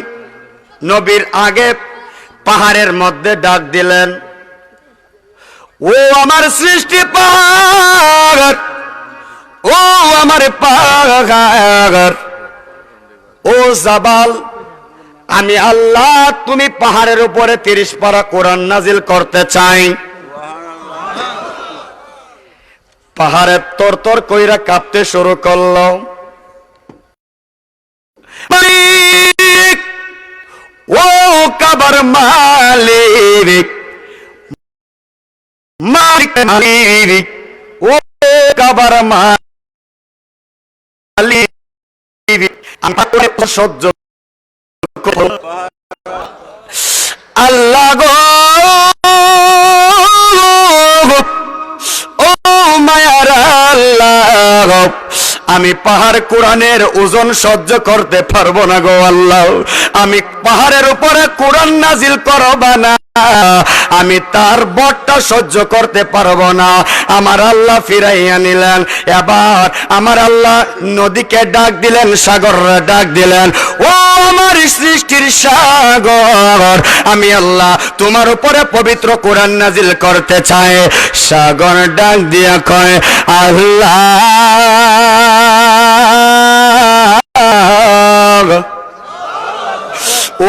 নবীর আগে পাহাড়ের মধ্যে ডাক দিলেন, ও আমার সৃষ্টি পাহাড়, ও আমার পাহাড়, ও জাবাল, আমি আল্লাহ তুমি পাহাড়ের উপরে 30 পারা কোরআন নাজিল করতে চাই। পাহাড়ের তরতর কইরা কাঁপতে শুরু করলো। ও কাবার মালিক, মালিক মালিক, ও কাবার মালিক, আমি সহ্য করব। আল্লাহ গো, ও মায়ার আল্লাহ, আমি পাহাড় কোরআনের ওজন সহ্য করতে পারবো না গো আল্লাহ, আমি পাহাড়ের উপরে কোরআন নাজিল করবা না, আমি তার বটটা সহ্য করতে পারবো না। আমার আল্লাহ ফিরাইয়া নিলেন। এবার আমার আল্লাহ নদীকে ডাক দিলেন, সাগররে ডাক দিলেন, ও আমার সৃষ্টির সাগর, আমি আল্লাহ তোমার উপরে পবিত্র কোরআন নাজিল করতে চাই। সাগর ডাক দিয়া কয়, আল্লাহ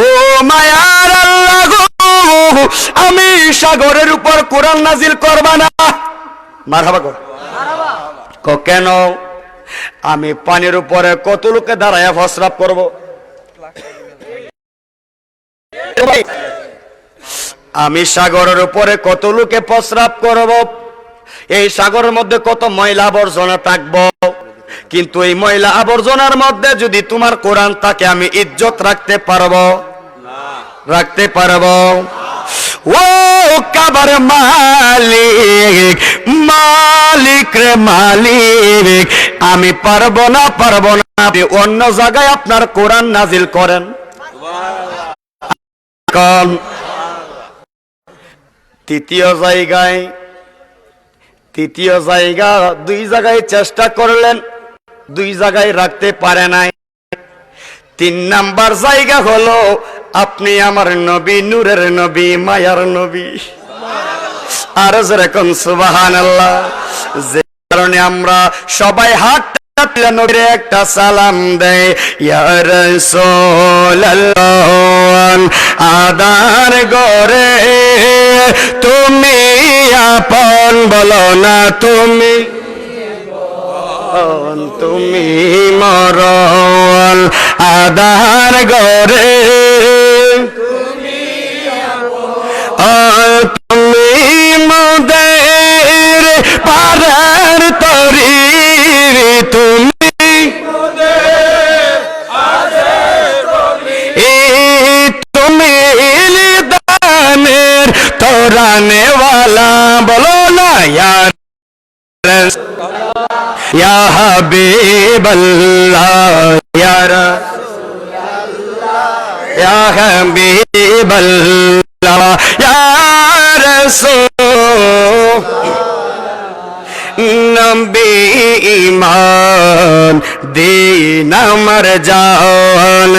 ও মায়ার আল্লাহ গো, আমি সাগরের উপর কোরআন নাজিল করবা না। মারহাবা কর। কেন? আমি পানির উপরে কত লোকে দাঁড়ায় প্রস্রাব করব? আমি সাগরের উপরে কত লোকে প্রস্রাব করব? এই সাগরের মধ্যে কত ময়লা আবর্জনা থাকবো, কিন্তু এই ময়লা আবর্জনার মধ্যে যদি তোমার কোরআন থাকে আমি ইজ্জত রাখতে পারবো? রাখতে পারবো? ও কাবার মালিক, মালিক রে মালিক, আমি পারবো না, পারবো না। আপনি অন্য জায়গায় আপনার কোরআন নাজিল করেন। তৃতীয় জায়গা দুই জায়গায় চেষ্টা করলেন, দুই জায়গায় রাখতে পারে নাই। 3 নাম্বার জায়গা হলো আপনি আমার নবী, নূরের নবী, মায়ার নবী। আর যেরকম সুবহানাল্লাহ। যে কারণে আমরা সবাই হাত নবীর একটা সালাম দেয়, ইয়া রাসূলুল্লাহ আদার গরে তুমি আপন বলো না, তুমি তুমি মরণ আদার গরে তুমি মোদের পারার তরি, তুমি তুমি দানের তোরানেওয়ালা বলো না, ইয়ার ইয়া হাবিবাল্লাহ, ইয়া রাসূলুল্লাহ, ইয়া হাবিবাল্লাহ, ইয়া রাসূল নবী ঈমান দিন আমার জান,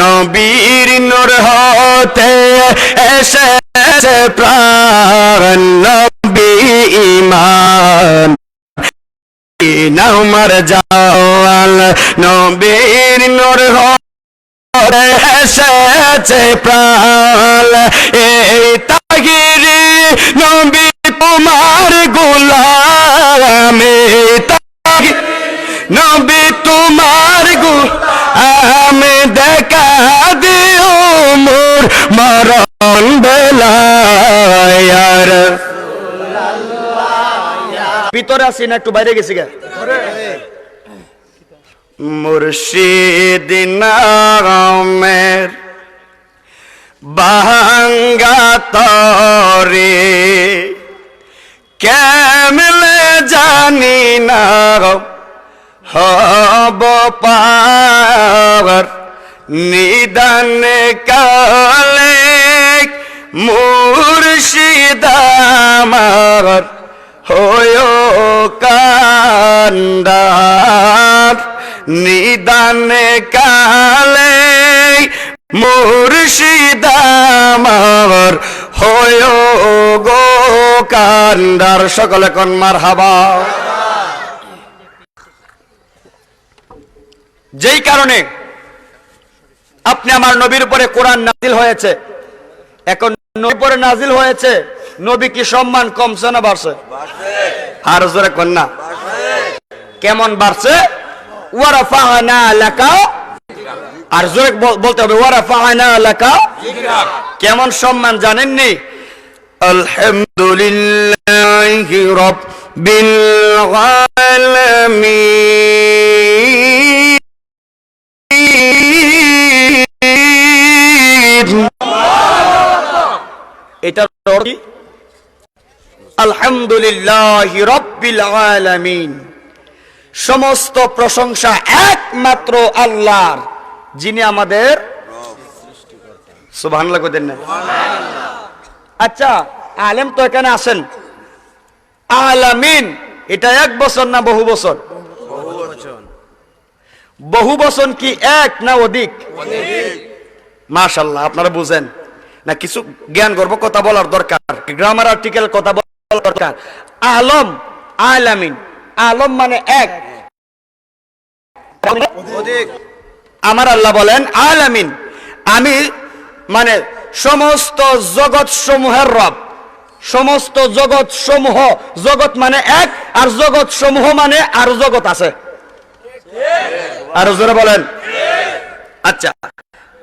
নবীর নূর হতে এসেছে প্রাণ, নবী ঈমান আমার জান, নবীর নূর হতে এসেছে প্রাণ। এই তাহিরি নবী তোমার গোলাম, নবী তোমার গোলাম, দেখা দিও মোর মরণ বেলায়। ভিতরে আসি না, একটু বাইরে গেছি গা। মুর্শিদ নামের বাঙ্গা তরে কেমনে জানি না হব পার, নিদান কালে মুর্শিদ আমার হয় কান্ডার, নিদান কালে মুর্শিদ আমার হয় গো কান্ডার। সকলে কোন মারহাবা। যেই কারণে আপনি আমার নবীর উপরে কোরআন নাজিল হয়েছে, এখন নবীর উপরে নাজিল হয়েছে, নবী কি সম্মান কমছে না বাড়ছে? আর জোরে কন্যা কেমন বাড়ছে? ওয়ারাফা'না লাকা, আর জোরে বলতে হবে ওয়ারাফা'না লাকা। কেমন সম্মান জানেননি? আলহামদুলিল্লাহি রাব্বিল আলামিন। এটার অর্থ কি? আলহামদুলিল্লাহি রাব্বিল আলামিন, সমস্ত প্রশংসা একমাত্র আল্লাহর, যিনি আমাদের সুবহানাল্লাহ কইতেন না? আচ্ছা, আলেম তো এখানে আসেন, আলামিন এটা 1 বছর না বহু বছর? বহু বছর কি এক না অধিক? মাশাআল্লাহ, আপনারা বুঝেন না, কিছু জ্ঞান গর্ব কথা বলার দরকার, গ্রামার আর্টিকেল কথা বলার দরকার। আলম, আলামিন, আলম মানে এক, আমার আল্লাহ বলেন আলামিন, আমি মানে সমস্ত জগৎ সমূহের রব, সমস্ত জগৎ সমূহ, জগৎ মানে এক, আর জগৎ সমূহ মানে আরো জগৎ আছে, আরো জোরে বলেন। আচ্ছা,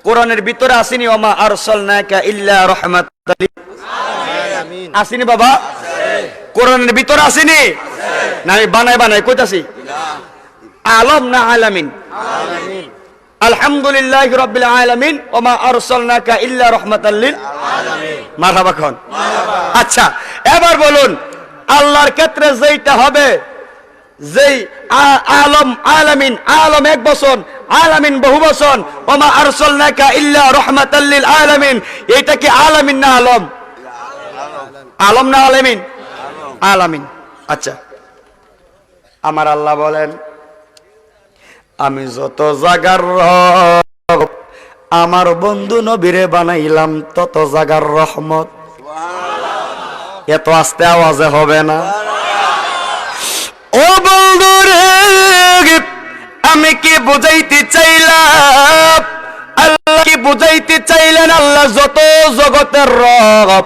কোরআনের ভিতরে আসেনি ওমা আরসালনাকা ইল্লা রাহমাতাল লিল আলামিন, আসেনি বাবা? কোরআনের ভিতরে আসেনি না? আমি বানাই কইতাছি। আলম না আলামিন? আলহামদুলিল্লাহি রাব্বিল আলামিন ওমা আরসালনাকা ইল্লা রাহমাতাল লিল আলামিন, মারহাবা খান। আচ্ছা, এবার বলুন আল্লাহর ক্ষেত্রে যেটা হবে, যেই আলম আলামিন, আলম 1 বছর, আলামিন বহু বছর, ওমা আরসালনাকা ইল্লা রাহমাতাল লিল আলামিন, এটা কি আলামিন না আলম? আলম না আলামিন? আলামিন। আচ্ছা, আমার আল্লাহ বলেন আমি যত জাগার রব, আমার বন্ধু নবীরে বানাইলাম তত জাগার রহমত। এত আস্তে আওয়াজে হবে না? ও বন্ধু রে, আমি কি বুঝাইতে চাইলাম, আল্লাহ কি বুঝাইতে চাইলেন? আল্লাহ যত জগতের রব,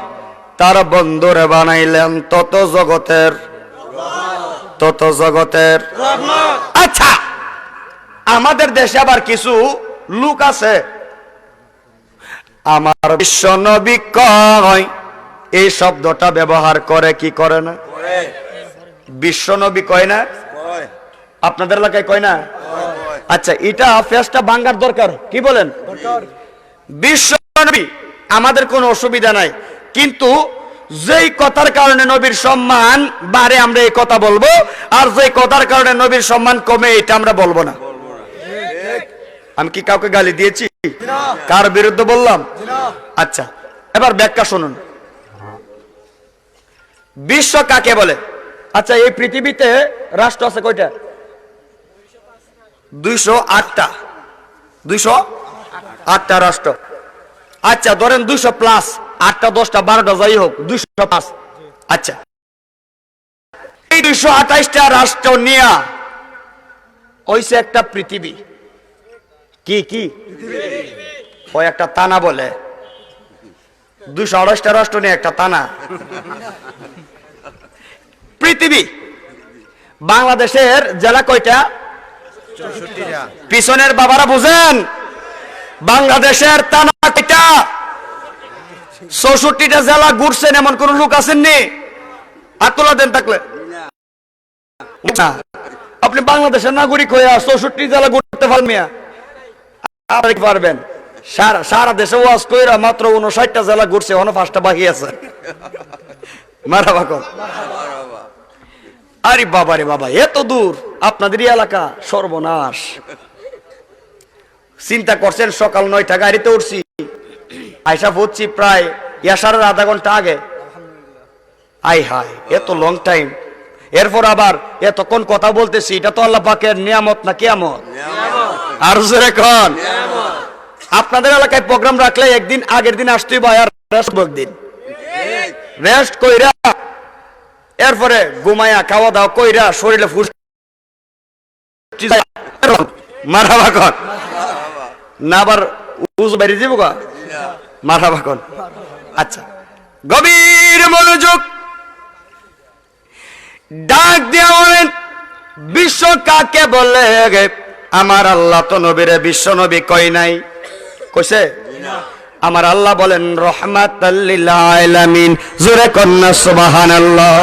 তার বন্ধুরে বানাইলেন তত জগতের রহমত। আচ্ছা, আমাদের দেশে আবার কিছু লোক আছে, আমার বিশ্ব নবী কয়, এই শব্দটা ব্যবহার করে কি করে না? বিশ্ব নবী কয় না? আপনাদের এলাকায় কয় না? আচ্ছা, এটা ফেসটা ভাঙার দরকার, কি বলেন? বিশ্ব নবী আমাদের কোনো অসুবিধা নাই, কিন্তু যেই কথার কারণে নবীর সম্মান বাড়ে আমরা এই কথা বলবো, আর যেই কথার কারণে নবীর সম্মান কমে এটা আমরা বলবো না। আমি কি কাউকে গালি দিয়েছি? কার বিরুদ্ধে বললাম? আচ্ছা, এবার ব্যাখ্যা শুনুন। বিশ্ব কাকে বলে? আচ্ছা, এই পৃথিবীতে রাষ্ট্র আছে কয়টা? 208টা। 208টা রাষ্ট্র। আচ্ছা, ধরেন 200 প্লাস, 8টা 10টা 12টা যাই হোক, 205। আচ্ছা, এই 228টা রাষ্ট্র নিয়ে হইছে একটা পৃথিবী। কি কি ওই একটা তানা বলে, 228টা রাষ্ট্র নিয়ে একটা তানা পৃথিবী। বাংলাদেশের জেলা কয়টা? 64টা। পিছনের বাবারা বুঝেন, বাংলাদেশের তানা কয়টা? 64টা জেলা ঘুরছেন এমন কোন লোক আসেননি? আতলা দেন থাকলে। আপনি বাংলাদেশের নাগরিক হয়ে 64 জেলা ঘুরতে পারবেন? সারা দেশে ওয়াজ কইরা মাত্র 59টা জেলা ঘুরছে, এখনো 5টা বাকি আছে। মারহাবা কর। আরে বাবা রে বাবা, এত দূর আপনাদের এলাকা, সর্বনাশ। চিন্তা করছেন, সকাল 9টা গাড়িতে উঠছি, আইসা পড়ছি প্রায় ইয়াসারের আধা ঘন্টা আগে। আই হাই, এত লং টাইম। এরপর আবার এতক্ষণ কথা বলতেছি, এটা তো আল্লাহ পাকের নিয়ামত না কিয়ামত? আর জোরে কোন? আপনাদের এলাকায় প্রোগ্রাম রাখলে একদিন আগের দিন আসতেই বা একদিন রেস্ট কইরা, এরপরে ঘুমায়া খাওয়া দাওয়া কইরা শরীরে ফুস মারহাবা কর না, আবার উজ বেরিয়ে যাবো গা। মারহাবা কর। আচ্ছা, গভীর মনোযোগ, ডাক দিয়া বলেন বিশ্ব কাকে বলে? আমার আল্লাহ তো নবীরে বিশ্ব নবী কই নাই, কইছে? আমার আল্লাহ বলেন রহমাতাল লিল আলামিন। জোরে কন্না সুবহানাল্লাহ।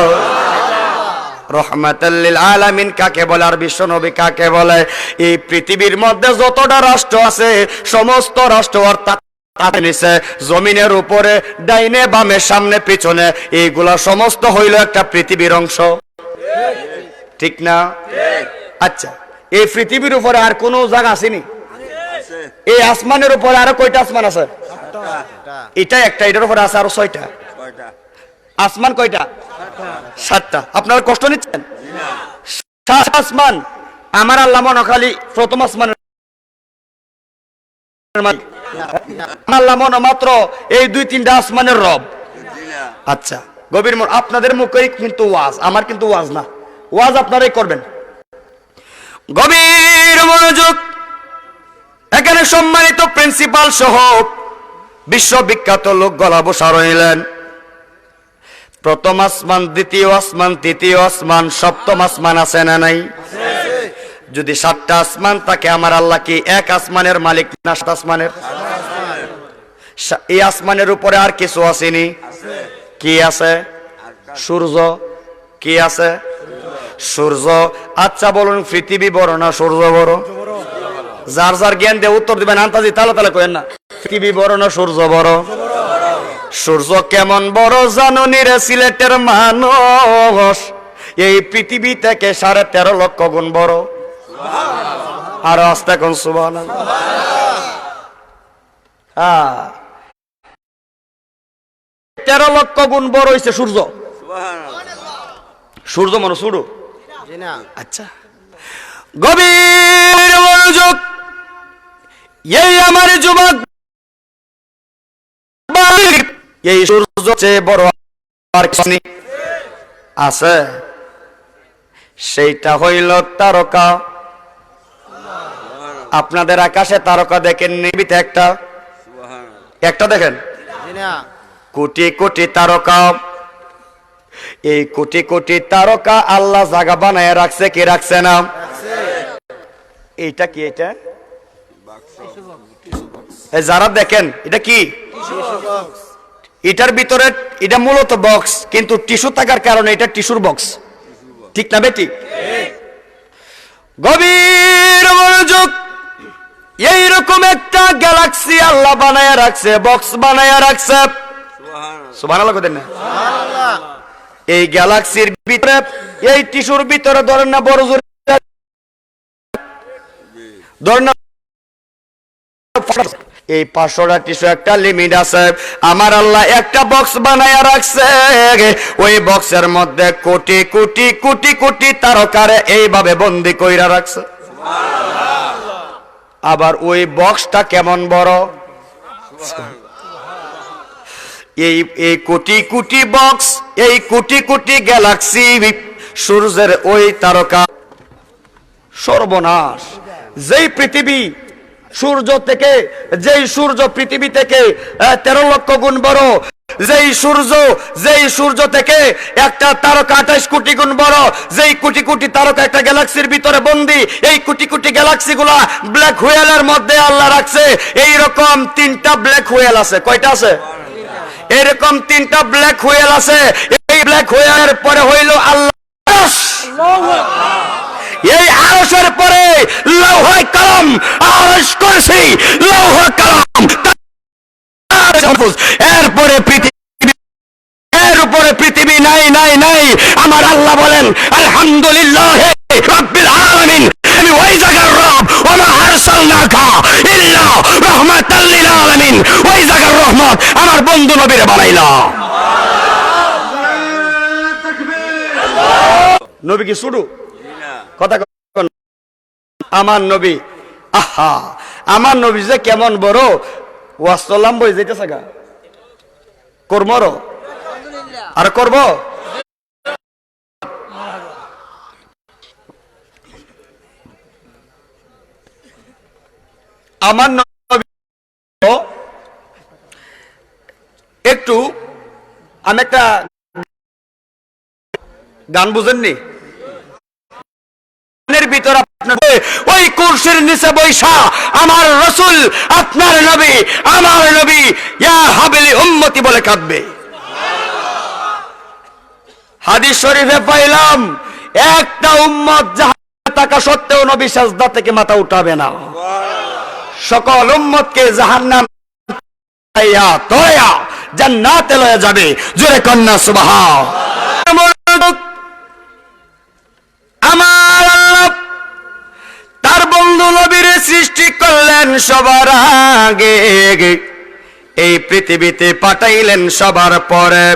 রহমাতাল লিল আলামিন কাকে বলে আর বিশ্ব নবী কাকে বলে? এই পৃথিবীর মধ্যে যতটা রাষ্ট্র আছে, সমস্ত রাষ্ট্র অর্থাৎ নিচে জমিনের উপরে, ডাইনে বামে, সামনে পিছনে, এইগুলা সমস্ত হইল একটা পৃথিবীর অংশ, ঠিক না? আচ্ছা, এই পৃথিবীর উপরে আর কোন জায়গা আসেনি? এই আসমানের উপরে আরো কয়টা আসমান আছে? এটা একটা, এটার উপরে আছে আরো 6টা। আসমান কয়টা? 7টা। আপনারা কষ্ট নিচ্ছেন? 7 আসমান। আমার আল্লাহ মনোখালী প্রথম আসমানের মালিক। আমার আল্লাহ মনে মাত্র এই 2-3টা আসমানের রব। আচ্ছা, গভীর মন। আপনাদের মুখেই কিন্তু ওয়াজ, আমার কিন্তু ওয়াজ না। ওয়াজ আপনারাই করবেন। গভীর মনোযোগ। এখানে সম্মানিত প্রিন্সিপাল সহ বিশ্ববিখ্যাত লোক গলা বসা রইলেন। প্রথম আসমান, দ্বিতীয় আসমান, তৃতীয় আসমান, সপ্তম আসমান আছে না নাই? যদি 7টা আসমান থাকে, আমার আল্লাহ কি এক আসমানের মালিক না 7 আসমানের? এই আসমানের উপরে আর কিছু আসেনি? কি আছে? সূর্য। কি আছে? সূর্য। আচ্ছা বলুন, পৃথিবী বড় না সূর্য বড়? যার যার জ্ঞান দিয়ে উত্তর দিবেন, আন্তাজি তালা তালা করেন না। পৃথিবী বড় না সূর্য বড়? সূর্য কেমন বড় জানুনি রে সিলেটের মানুষ? এই পৃথিবী থেকে 13.5 লক্ষ গুণ বড়। আর আস্তে কোন সুবহানাল্লাহ। 13 লক্ষ গুণ বড় হইছে সূর্য। সূর্য মনে শুরু। আচ্ছা, গভীর মনোযোগ। এই আমার যুবক, এই সূর্য চেয়ে বড় আর কিছু আছে? সেইটা হইল তারকা। আপনাদের আকাশে তারকা দেখেন নিবিতে একটা? একটা দেখেন? কোটি কোটি তারকা। এই কোটি কোটি তারকা আল্লাহ জায়গা বানায় রাখছে কি রাখছে না? এইটা কি? এটা যারা দেখেন, এটা কি? এটার ভিতরে এটা মূলত বক্স, কিন্তু টিস্যু থাকার কারণে এটা টিস্যুর বক্স। ঠিক না বেটি? গভীর মনোযোগ। এইরকম একটা গ্যালাক্সি আল্লাহ বানায় রাখছে, বক্স বানায় রাখছে। সুবহানাল্লাহ কইতেন না? এই গ্যালাক্সির ভিতরে, এই টিস্যুর ভিতরে ধরেন না বড় জোর, ধরেন না এই 500টা টিস্যু একটা লিমিট আছে। আমার আল্লাহ একটা বক্স বানায়া রাখছে। ওই বক্সের মধ্যে কোটি কোটি কোটি কোটি তারকারে এইভাবে বন্দি কইরা রাখছে। আবার ওই বক্সটা কেমন বড়? এই কোটি কোটি বক্স, এই কোটি কোটি গ্যালাক্সি, সূর্যের ওই তারকা। সর্বনাশ! যেই পৃথিবী সূর্য থেকে, যেই সূর্য পৃথিবী থেকে 13 লক্ষ গুণ বড়, যেই সূর্য থেকে একটা তারকা 28 কোটি গুণ বড়, যেই কোটি কোটি তারকা একটা গ্যালাক্সির ভিতরে বন্দী। এই কোটি কোটি গ্যালাক্সি গুলা ব্ল্যাক হোয়েলের মধ্যে আল্লাহ রাখছে। এইরকম 3টা ব্ল্যাক হোয়েল আছে। কয়টা আছে? এরকম 3টা ব্ল্যাক হোয়েল আছে। এই ব্ল্যাক হোয়েলের পরে হইল আল্লাহ। এই আরশের পরে লৌহ কলম, আরশ কুরসি, লৌহ কলম, এরপরে পৃথিবী, এর উপরে পৃথিবী নাই নাই নাই। আমার আল্লাহ বলেন আলহামদুলিল্লাহ রাব্বিল আলামিন, আমি ওই জায়গার রব। ওয়া মা আরসালনাকা ইল্লা রাহমাতাল লিল আলামিন। ওই জায়গার রহমত আমার বন্ধু নবীরে বানাইলাম। নবী কি শুরু কথা? আমার নবী, আহা, আমার নবী যে কেমন বড়। ওয়াসলাম বই যেতেছে গা, কর্মর আর করব। আমার নবী একটু, আমি একটা গান বুঝেননি? ভিতরে আপনার ওই কুরসির নিচে বৈশা আমার রাসূল, আপনার নবী, আমার নবী ইয়া হাবিলি উম্মতি বলে কাঁদবে। হাদিস শরীফে পাইলাম একটা উম্মত জাহান্নামে থাকা সত্ত্বেও নবী সিজদা থেকে মাথা উঠাবে না। সকল উম্মতকে জাহান্নাম থেকে তোয়া জান্নাতে লয়ে যাবে। জোরে কন্যা সুবহানাল্লাহ। আমার আল্লাহ তার বন্ধু নবীর সৃষ্টি করলেন সবার আগে, এই পৃথিবীতে পাঠাইলেন সবার পরে।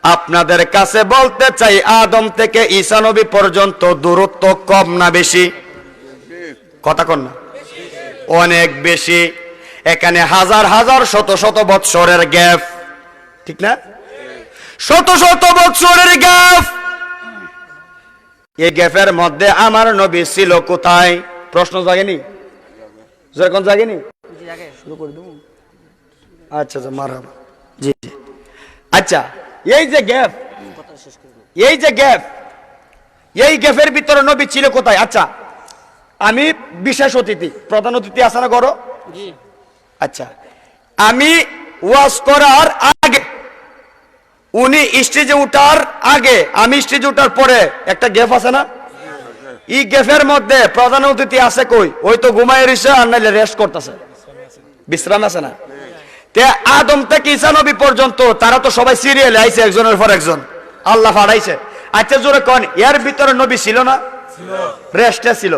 আপনাদের কাছে বলতে চাই, আদম থেকে ঈসা নবী পর্যন্ত দূরত্ব কম না বেশি? কথা কন না, অনেক বেশি। এখানে হাজার হাজার শত শত বৎসরের গ্যাপ, ঠিক না? শত শত বৎসরের গ্যাপ। এই গ্যাপের মধ্যে আমার নবী ছিল কোথায়? প্রশ্ন জাগেনি? যখন জাগেনি শুরু করে দেব। আচ্ছা আচ্ছা, মারহাবা। জি জি। আচ্ছা, এই যে গ্যাপ, এই যে গ্যাপ, এই গ্যাপের ভিতরে নবী ছিল কোথায়? আচ্ছা, আমি বিশেষ অতিথি, প্রধান অতিথি আছে না করো? আচ্ছা, আমি ওয়াজ করার আগে, উনি স্টেজে উঠার আগে, আমি স্টেজে উঠার পরে একটা গ্যাপ আছে না? এই গ্যাপের মধ্যে প্রধান অতিথি আছে কই? ওই তো ঘুমায় রইছে, আর নাইলে রেস্ট করতেছে, বিশ্রাম আছে না? তে আদম থেকে ঈসা নবী পর্যন্ত তারা তো সবাই সিরিয়ালে আইছে, একজনের পর একজন আল্লাহ পাঠাইছে। আচ্ছা জোরে কোন, এর ভিতরে নবী ছিল না? রেস্টে ছিল।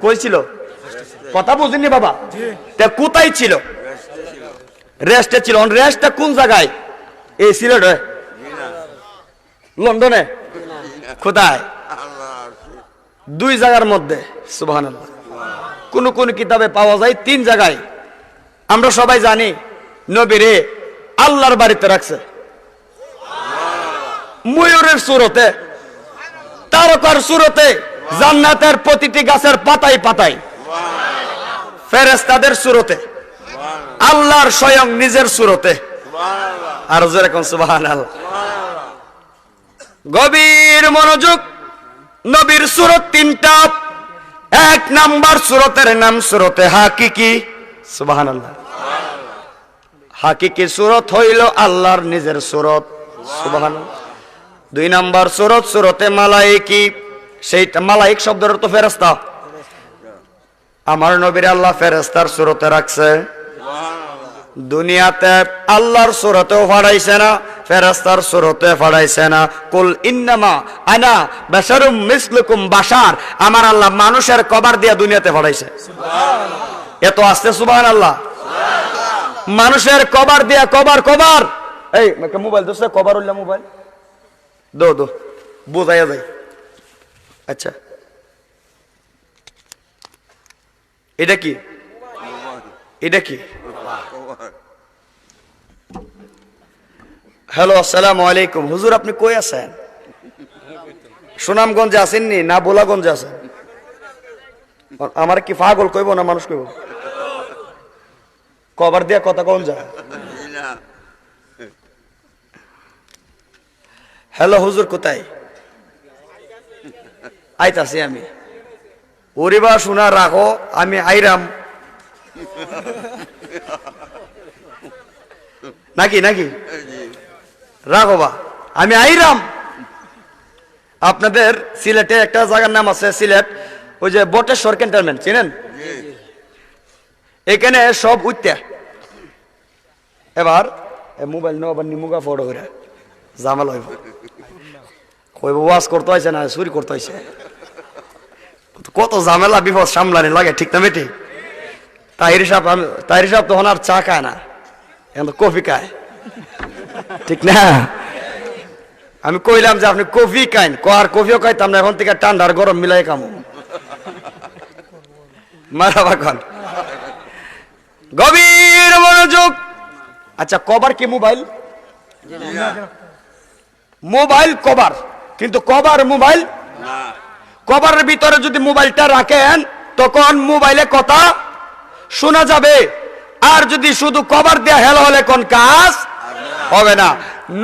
কই ছিল? কথা বুঝিনি বাবা? তে কোথায় ছিল? রেস্টে ছিল। রেস্টটা কোন জায়গায়? এই সিলেটে, লন্ডনে, কোথায়? দুই জায়গার মধ্যে। সুবহানাল্লাহ। কোন কোন কিতাবে পাওয়া যায় 3 জায়গায়। আমরা সবাই জানি নবীরে আল্লাহর বাড়িতে রাখছে, ময়ূরের সুরতে, তারকার সুরতে, জান্নাতের প্রতিটি গাছের পাতায় পাতায়, ফেরেশতাদের সুরতে, আল্লাহর স্বয়ং নিজের সুরতে। আর যেরকম সুবহানাল্লাহ। গভীর মনোযোগ। নবীর সুরত 3টা। 1 নাম্বার সুরতের নাম সুরতে হাকিকি। সুবহানাল্লাহ। হাকিকি সুরত হইল আল্লাহর নিজের সুরত। সুবহানাল্লাহ। 2 নাম্বার সুরত সুরতে মালাইকি। সেইটা মালাইক শব্দের অর্থ ফেরেশতা। আমার নবীর আল্লাহ ফেরেশতার সুরতে রাখছে। দুনিয়াতে আল্লাহর সুরতেও ফাড়াইছে না, ফেরেশতার সুরতে ফাড়াইছে না। কুল ইন্নামা আনা বাশারুম মিসলুকুম বাশার, আমার আল্লাহ মানুষের কবর দিয়া দুনিয়াতে ফাড়াইছে। সুবহানাল্লাহ। এত আসছে সুবহানাল্লাহ। মানুষের কবর দিয়া, কবর কবর। এই একটা মোবাইল দোস্ত, কবর হইলা মোবাইল দো দো, বুঝাইয়া যায়। আচ্ছা, এটা কি? এটা কি? হ্যালো, আসসালামু আলাইকুম। হুজুর আপনি কই আছেন? সুনামগঞ্জে আসেননি না বোলাগঞ্জে আছেন? আমার কি পাগল কইব না মানুষ কইব? কবর দিয়া কথা কোন যায়? হ্যালো হুজুর কোথায়? আইতাছি আমি। ওরে বা শোনা রাখো, আমি আইরাম। নাকি নাকি রাখো বা, আমি আইরাম। আপনাদের সিলেটে একটা জায়গার নাম আছে, সিলেট ওই যে বটেশ্বর ক্যান্টনমেন্ট, চিনেন? এখানে সব উঠতে এবার মোবাইল নো আবার নিমুগা ফটো করে জামাল হইব, কইব ওয়াজ করতে হয়েছে না চুরি করতে হয়েছে। কত ঝামেলা বিপদ সামলানি লাগে, ঠিক না বেটি? তাহির সাহেব তখন আর চা খায় না, এখন কফি খায়, ঠিক না? আমি কইলাম যে আপনি কফি খাইন, আর কফিও খাইতাম না, এখন থেকে ঠান্ডার গরম মিলাই কামো মারাবা খান। গভীর মনোযোগ। আচ্ছা, কভার কি মোবাইল? মোবাইল কভার, কিন্তু কভার মোবাইল। কভারের ভিতরে যদি মোবাইলটা রাখেন তখন মোবাইলে কথা শোনা যাবে, আর যদি শুধু কভার দেয়া হেল হলে কোন কাজ হবে না।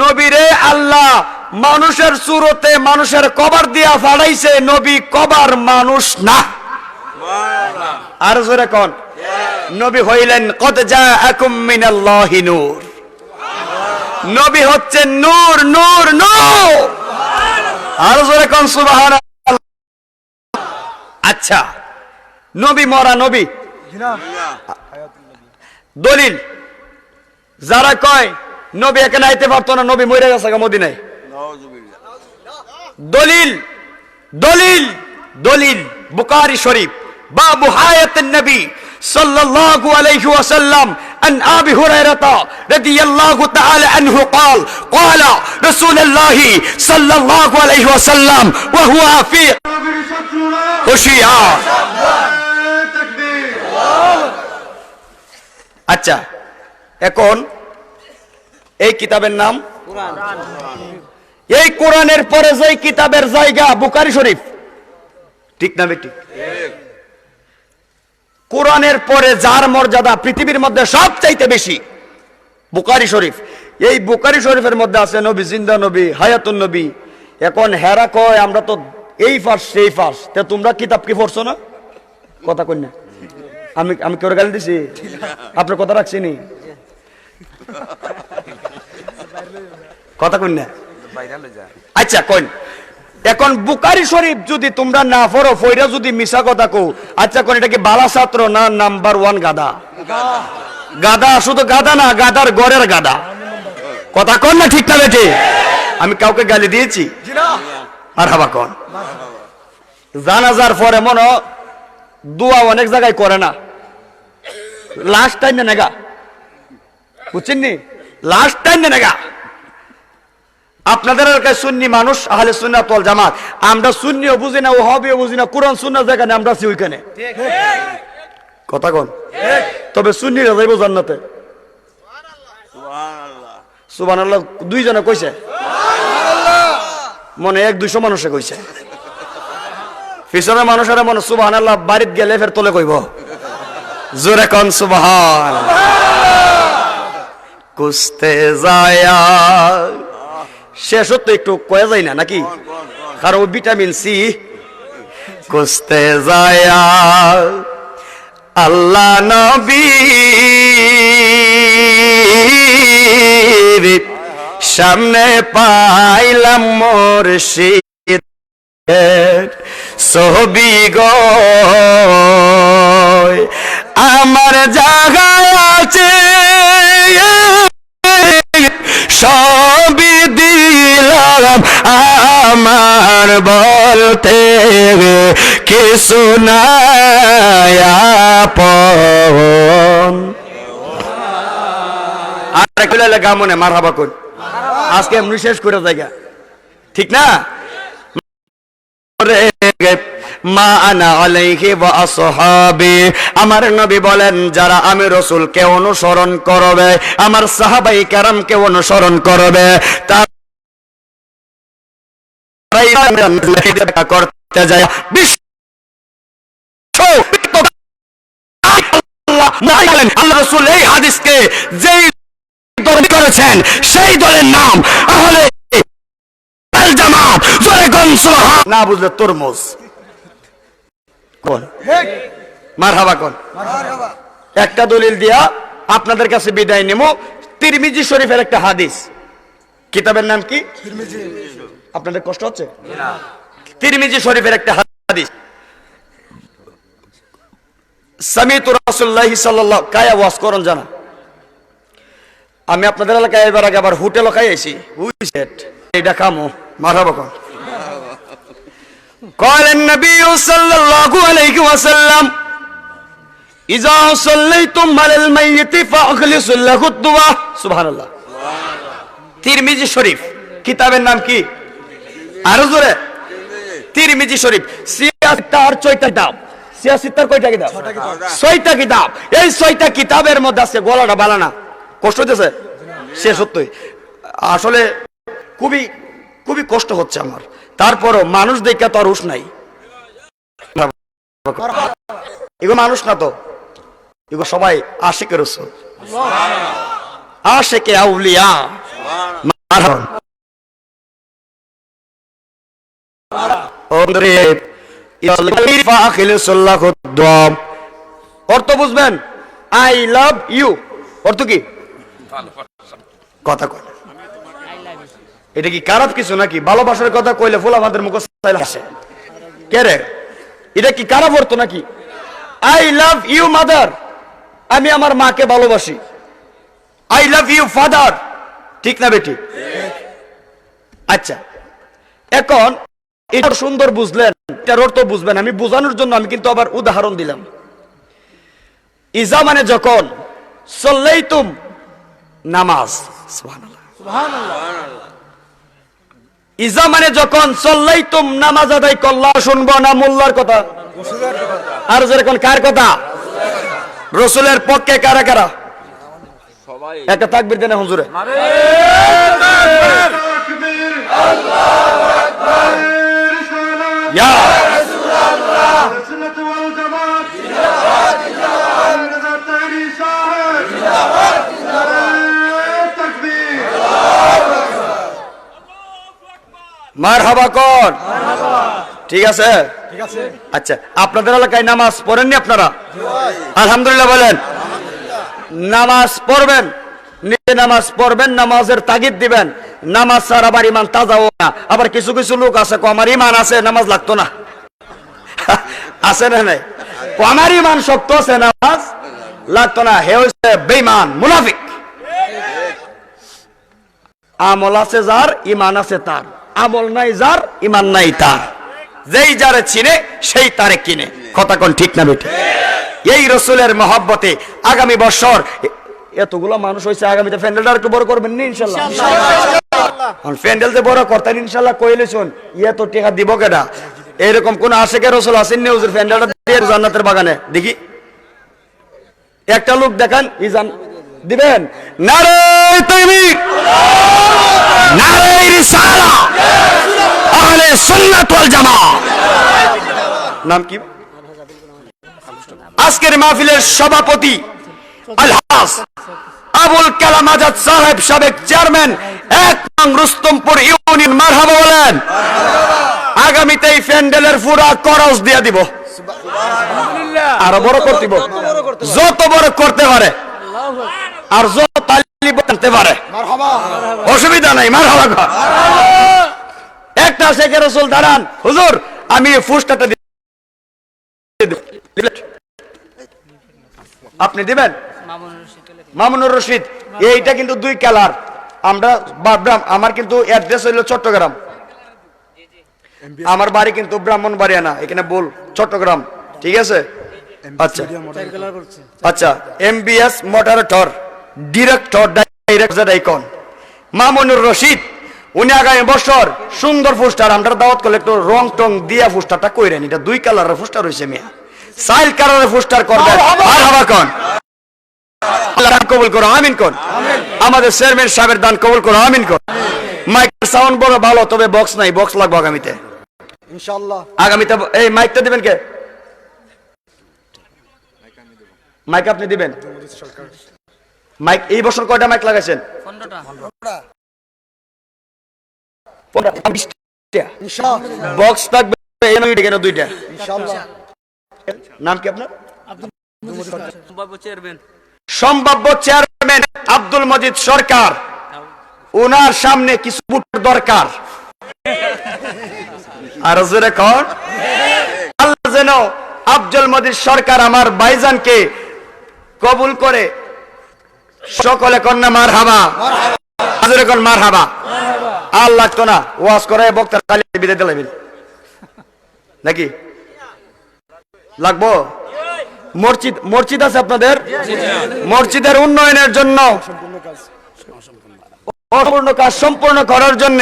নবীরে আল্লাহ মানুষের সুরতে মানুষের কভার দিয়া ফাড়াইছে, নবী কভার মানুষ না। আর জোরে কোন, নবী হইলেন কদ জাআকুম মিনাল্লাহি নূর। নবী হচ্ছে নূর, নূর, নূর। আর জোরে কোন সুবহানাল্লাহ। আচ্ছা, নবী মরা নবী, দলিল যারা কয় নবী এখানে আইতে পারতো না, নবী মরে গেছে মদিনায়, দলিল দলিল দলিল বুখারী শরীফ বাবু হায়াতুন নবী সাল্লাল্লাহু আলাইহি ওয়াসাল্লাম। عن أبي هريرة رضي الله تعالى عنه قال قال رسول الله صلى الله عليه وسلم وهو في হুঁশিয়ার। আচ্ছা, এখন এই কিতাবের নাম এই কোরআনের পরে যে কিতাবের জায়গা বুখারী শরীফ, ঠিক না বেটি? কোরআনের পরে যার মর্যাদা পৃথিবীর মধ্যে সবচাইতে বেশি বুখারী শরীফ। এই বুখারী শরীফের মধ্যে আছে নবী, জিন্দা নবী, হায়াতুন নবী। এখন হেরা কয় আমরা তো এই ফার্স্ট সেই ফার্স্ট, তে তোমরা কিতাব কি পড়ছো না? কথা কই না, আমি কেউ গালি দিছি? আপনার কথা রাখছি নি? কথা কই না? আচ্ছা কইন, এখন বুখারী শরীফ যদি তোমরা না পড়ো, ফইরা যদি মিছা কথা কও, আচ্ছা কোন এটা কি বালা ছাত্র না নাম্বার 1 গাদা? গাদা, শুধু গাদা না, গাদার গড়ের গাদা। কথা কন না, ঠিক না বেটে? আমি কাউকে গালি দিয়েছি? মারহাবা কোন। জানাজার পরে মনে দোয়া অনেক জায়গায় করে না, লাস্ট টাইম নেগা, বুঝছেন নি? লাস্ট টাইম নেগা। আপনাদের এলাকায় সুন্নি মানুষ, আহলে সুন্নাত ওয়াল জামাত, আমরা সুন্নিও বুঝি না, ওহাবিও বুঝি না, কোরআন সুন্নাহ যেখানে আমরা আছি ওইখানে। কথা কোন? তবে সুন্নিরা যাইব জান্নাতে। সুবহানাল্লাহ। দুইজনে কইছে, মনে 100-200 মানুষে কইছে। পিছনের মানুষেরা মনে সুবহানাল্লাহ বাড়িত গেলে ফের তোলে কইব। জোরে কোন সুবহান। কুস্তে যায়া শেষ হতো একটু কয়ে যায় না নাকি? কারণ ভিটামিন সি। কুস্তে যায়া আল্লাহ নবী সামনে পাইলাম মুর্শিদের ছবি গো, আমার জায়গায় আছে সবই দিলাম, আমার বলতে কিছু নাই আপন। আর কইলে গামনে মারহাবা কই, আজকে এমনি শেষ করে জায়গা, ঠিক না? মা আনা আলাইহি ওয়া আসহাবি, আমার নবী বলেন যারা আমি রাসূলকে অনুসরণ করবে, আমার সাহাবায়ে কেরামকে অনুসরণ করবে, তারাই করতে যায় বিশ্ব। আল্লাহ রাসূল এই হাদিসকে যেই দল করেছেন সেই দলের নাম আহলে জামাত। জোরে কোন সুবহান। না বুঝলে তরমুজ কোন? মারহাবা কোন? একটা দলিল দিয়া আপনাদের কাছে বিদায় নেব। তিরমিজি শরীফের একটা হাদিস, কিতাবের নাম কি? আপনাদের কষ্ট হচ্ছে? তিরমিজি শরীফের একটা হাদিস, সামিতু রাসূলুল্লাহি সাল্লাল্লাহু কায়া ওয়াজ করন জানা। আমি আপনাদের এলাকায় এবার আগে আবার হোটেল খাইয়েছি, এটা খামো। মারহাবা কোন? قال النبي صلى الله عليه وسلم إذا صليتم على الميت فأخلصوا له الدعاء। سبحان الله। তিরমিজি শরীফ, কিতাবের নাম কি? আরো জোরে। তিরমিজি শরীফ। সিয়াসিত্তার 6টা কিতাব। সিয়াসিত্তার কয়টা কিতাব? 6টা কিতাব। এই 6টা কিতাবের মধ্যে আছে, গলাটা বালানা কষ্ট হচ্ছে শেষ হতোই, আসলে খুবই খুবই কষ্ট হচ্ছে আমার। তারপরও মানুষ দেখে তো আর হুঁশ নাই। এগুলো মানুষ না তো, এগুলো সবাই আশিকের রাসূল, আশিকে আউলিয়া। অর্থ বুঝবেন? আই লাভ ইউ অর্থ কি? কথা কয় এটা কি খারাপ কিছু নাকি? ভালোবাসার কথা কইলে ফুল আমাদের মুখ আসে কে রে? এটা কি খারাপ অর্থ নাকি? আই লাভ ইউ মাদার, আমি আমার মাকে ভালোবাসি। আই লাভ ইউ ফাদার, ঠিক না বেটি? আচ্ছা, এখন এটা সুন্দর বুঝলেন, এটার অর্থ বুঝবেন। আমি বোঝানোর জন্য আমি কিন্তু আবার উদাহরণ দিলাম। ইজা মানে যখন, সাল্লাইতুম নামাজ, সুবহানাল্লাহ। ইজা মানে যখন সাল্লাইতুম নামাজ আদায় করলা, শুনবো না মোল্লার কথা? আর যেরকম কার কথা? রাসূলের পক্ষে কারা কারা? একটা তাকবীর দেন হুজুরে। ইয়া সুন্নাত ওয়াল জামাত জিন্দাবাদ জিন্দাবাদ নজর তাহরি সাহেব জিন্দাবাদ জিন্দাবাদ তাকবীর মারহাবা কোন? ঠিক আছে, আচ্ছা আপনাদের এলাকায় নামাজ পড়েননি আপনারা? আলহামদুলিল্লাহ বলেন। নামাজ পড়বেন, নিজে নামাজ পড়বেন, নামাজের তাগিদ দিবেন। নামাজ ছাড়া আবার ইমান তাজাও না। আবার কিছু কিছু লোক আছে আমার ইমান আছে, নামাজ লাগতো না। আছে না নাই? আমার ইমান শক্ত আছে, নামাজ লাগতো না। হে হচ্ছে বেঈমান, মুনাফিক। আমল আছে যার, ইমান আছে তার। আমল নাই যার, ইমান নাই তার। যেই যারে চিনে সেই তারে কিনে। কথা কোন ঠিক না বেটে? এই রাসূলের মহব্বতে আগামী বছর এতগুলো মানুষ হয়েছে, আগামীতে প্যান্ডেলটা একটু বড় করবেন নি ইনশাআল্লাহ? প্যান্ডেল যে বড় করতেন ইনশাআল্লাহ কইলে শুন, এত টাকা দিব কেডা? এরকম কোন আশিকের রাসূল আছেন নি হুজুর প্যান্ডেলটা দিয়ে জান্নাতের বাগানে? দেখি একটা লোক দেখান, ইজান দিবেন। নারে তাকবীর, নারে রিসালাহ, আহলে সুন্নাত ওয়াল জামাত। নাম কি? আজকের মাহফিলের সভাপতি আলহাজ আবুল কালাম আজাদ সাহেব, সাবেক চেয়ারম্যান ১ নং রুস্তমপুর ইউনিয়ন। মারহাবা বলেন। আগামীতে এই প্যান্ডেলের পুরা খরচ দিয়ে দিব, আরো বড় করতে দিব, যত বড় করতে পারে আর যত তালি বানতে পারে অসুবিধা নাই। মারহাবা কর। একটা শেখের রাসূল দাঁড়ান, হুজুর আমি এই ফুসটাটা আপনি দিবেন? মামুনুর রশিদ। এইটা কিন্তু 2 কালার। আমরা ভাবলাম, আমার কিন্তু অ্যাড্রেস হইল চট্টগ্রাম, আমার বাড়ি কিন্তু ব্রাহ্মণবাড়িয়া না, এখানে বল চট্টগ্রাম। ঠিক আছে, আচ্ছা আচ্ছা। MBS moderator, director, director icon Mamunur Rashid. উনি আগামী বছর সুন্দর পোস্টার আমরা দাওয়াত করলে একটু রং টং দিয়া পোস্টারটা কইরেন। এটা 2 কালারের পোস্টার হইছে মিয়া, 4 কালারের পোস্টার করবেন। মারহাবা কোন? আল্লাহ দান কবুল করো, আমিন কোন? আমাদের চেয়ারম্যান সাহেবের দান কবুল করো, আমিন কোন? মাইকের সাউন্ড বড় ভালো, তবে বক্স নাই, বক্স লাগবে আগামীতে ইনশাআল্লাহ। আগামীতে এই মাইকটা দিবেন কে? মাইক আপনি দিবেন? মাইক এই বছর কয়টা মাইক লাগাইছেন? 15টা। বক্স থাকবে কেন 2টা ইনশাআল্লাহ। নাম কি আপনার? সম্ভাব্য চেয়ারম্যান আব্দুল মজিদ সরকার। ওনার সামনে কিছু বুটের দরকার। আর জোরে কর, আল্লাহ যেন আব্দুল মজিদ সরকার আমার ভাইজানকে কবুল করে। সকলে কন্যা মারহাবা, জোরে কোন মারহাবা। আর লাগতো না, ওয়াজ করে বক্তার কালি বিদায় দিলেন নাকি? লাগবো? মসজিদ, মসজিদ আছে আপনাদের? মসজিদের উন্নয়নের জন্য, অসম্পূর্ণ কাজ সম্পূর্ণ করার জন্য,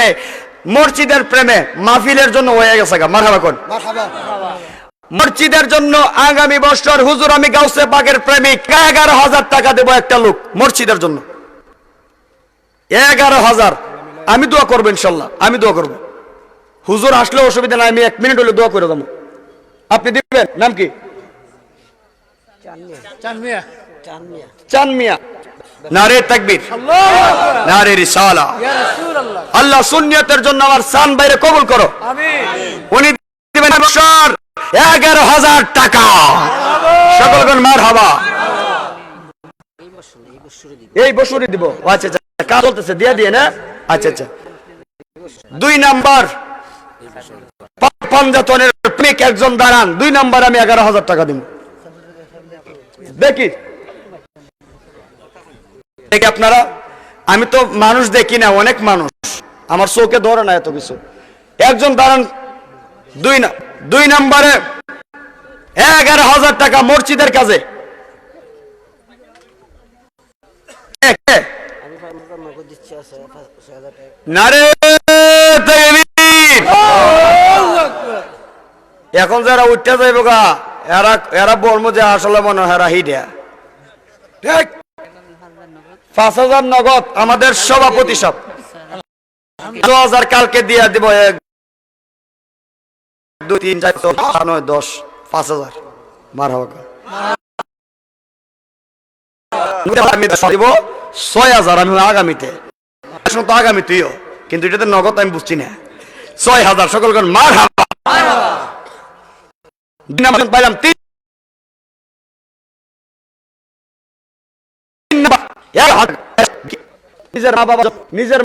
মসজিদের প্রেমে মাহফিলের জন্য হয়ে গেছে। মারহাবা কোন? মসজিদের জন্য আগামী বছর হুজুর আমি গাউসে পাকের প্রেমিক 11,000 টাকা দেব একটা লোক মসজিদের জন্য। 11,000। আমি দোয়া করবো ইনশাল্লাহ, আমি দোয়া করবো। হুজুর আসলে অসুবিধা নাই, আমি 1 মিনিট হলে দোয়া করে দেবো। আপনি দিবেন? নাম কি? চান মিয়া। নারে তাকবীর, নারে রিসালাহ। আল্লাহ সুন্নিয়তের জন্য আমার চান বাইরে কবুল করো, উনি দিবেন 11,000 টাকা। সকলগণ মারহাবা। এই বছরই দিব। আচ্ছা আচ্ছা, কাজ চলতেছে, দিয়ে দিয়ে না? আচ্ছা আচ্ছা। 2 নাম্বার পাঞ্জাতনের প্রেমিক একজন দাঁড়ান, 2 নাম্বার আমি 11,000 টাকা দিব। দেখি দেখি আপনারা, আমি তো মানুষ দেখি না, অনেক মানুষ আমার চোখে ধরে না এত কিছু। একজন দাঁড়ান, 2 নাম্বারে 11,000 টাকা মসজিদের কাজে। কে? নারে তাকবীর। এখন যারা উঠতে যাইব গা এরা এরা বলবো যে আসলে মনে হয় এরা হিডিয়া ঠিক 5,000 নগদ আমাদের সভাপতি সব 2,000 কালকে দিয়ে দিব 1 2 3 4 5 9 10 5,000 মারহাবা আমি দিব 6,000 আমি আগামীতে আসলে তো আগামীতেও কিন্তু এটাতে নগদ আমি বুঝছি না 6,000 সকলগণ মারহাবা দিন পাইলাম 3 নিজের মা বাবা নিজের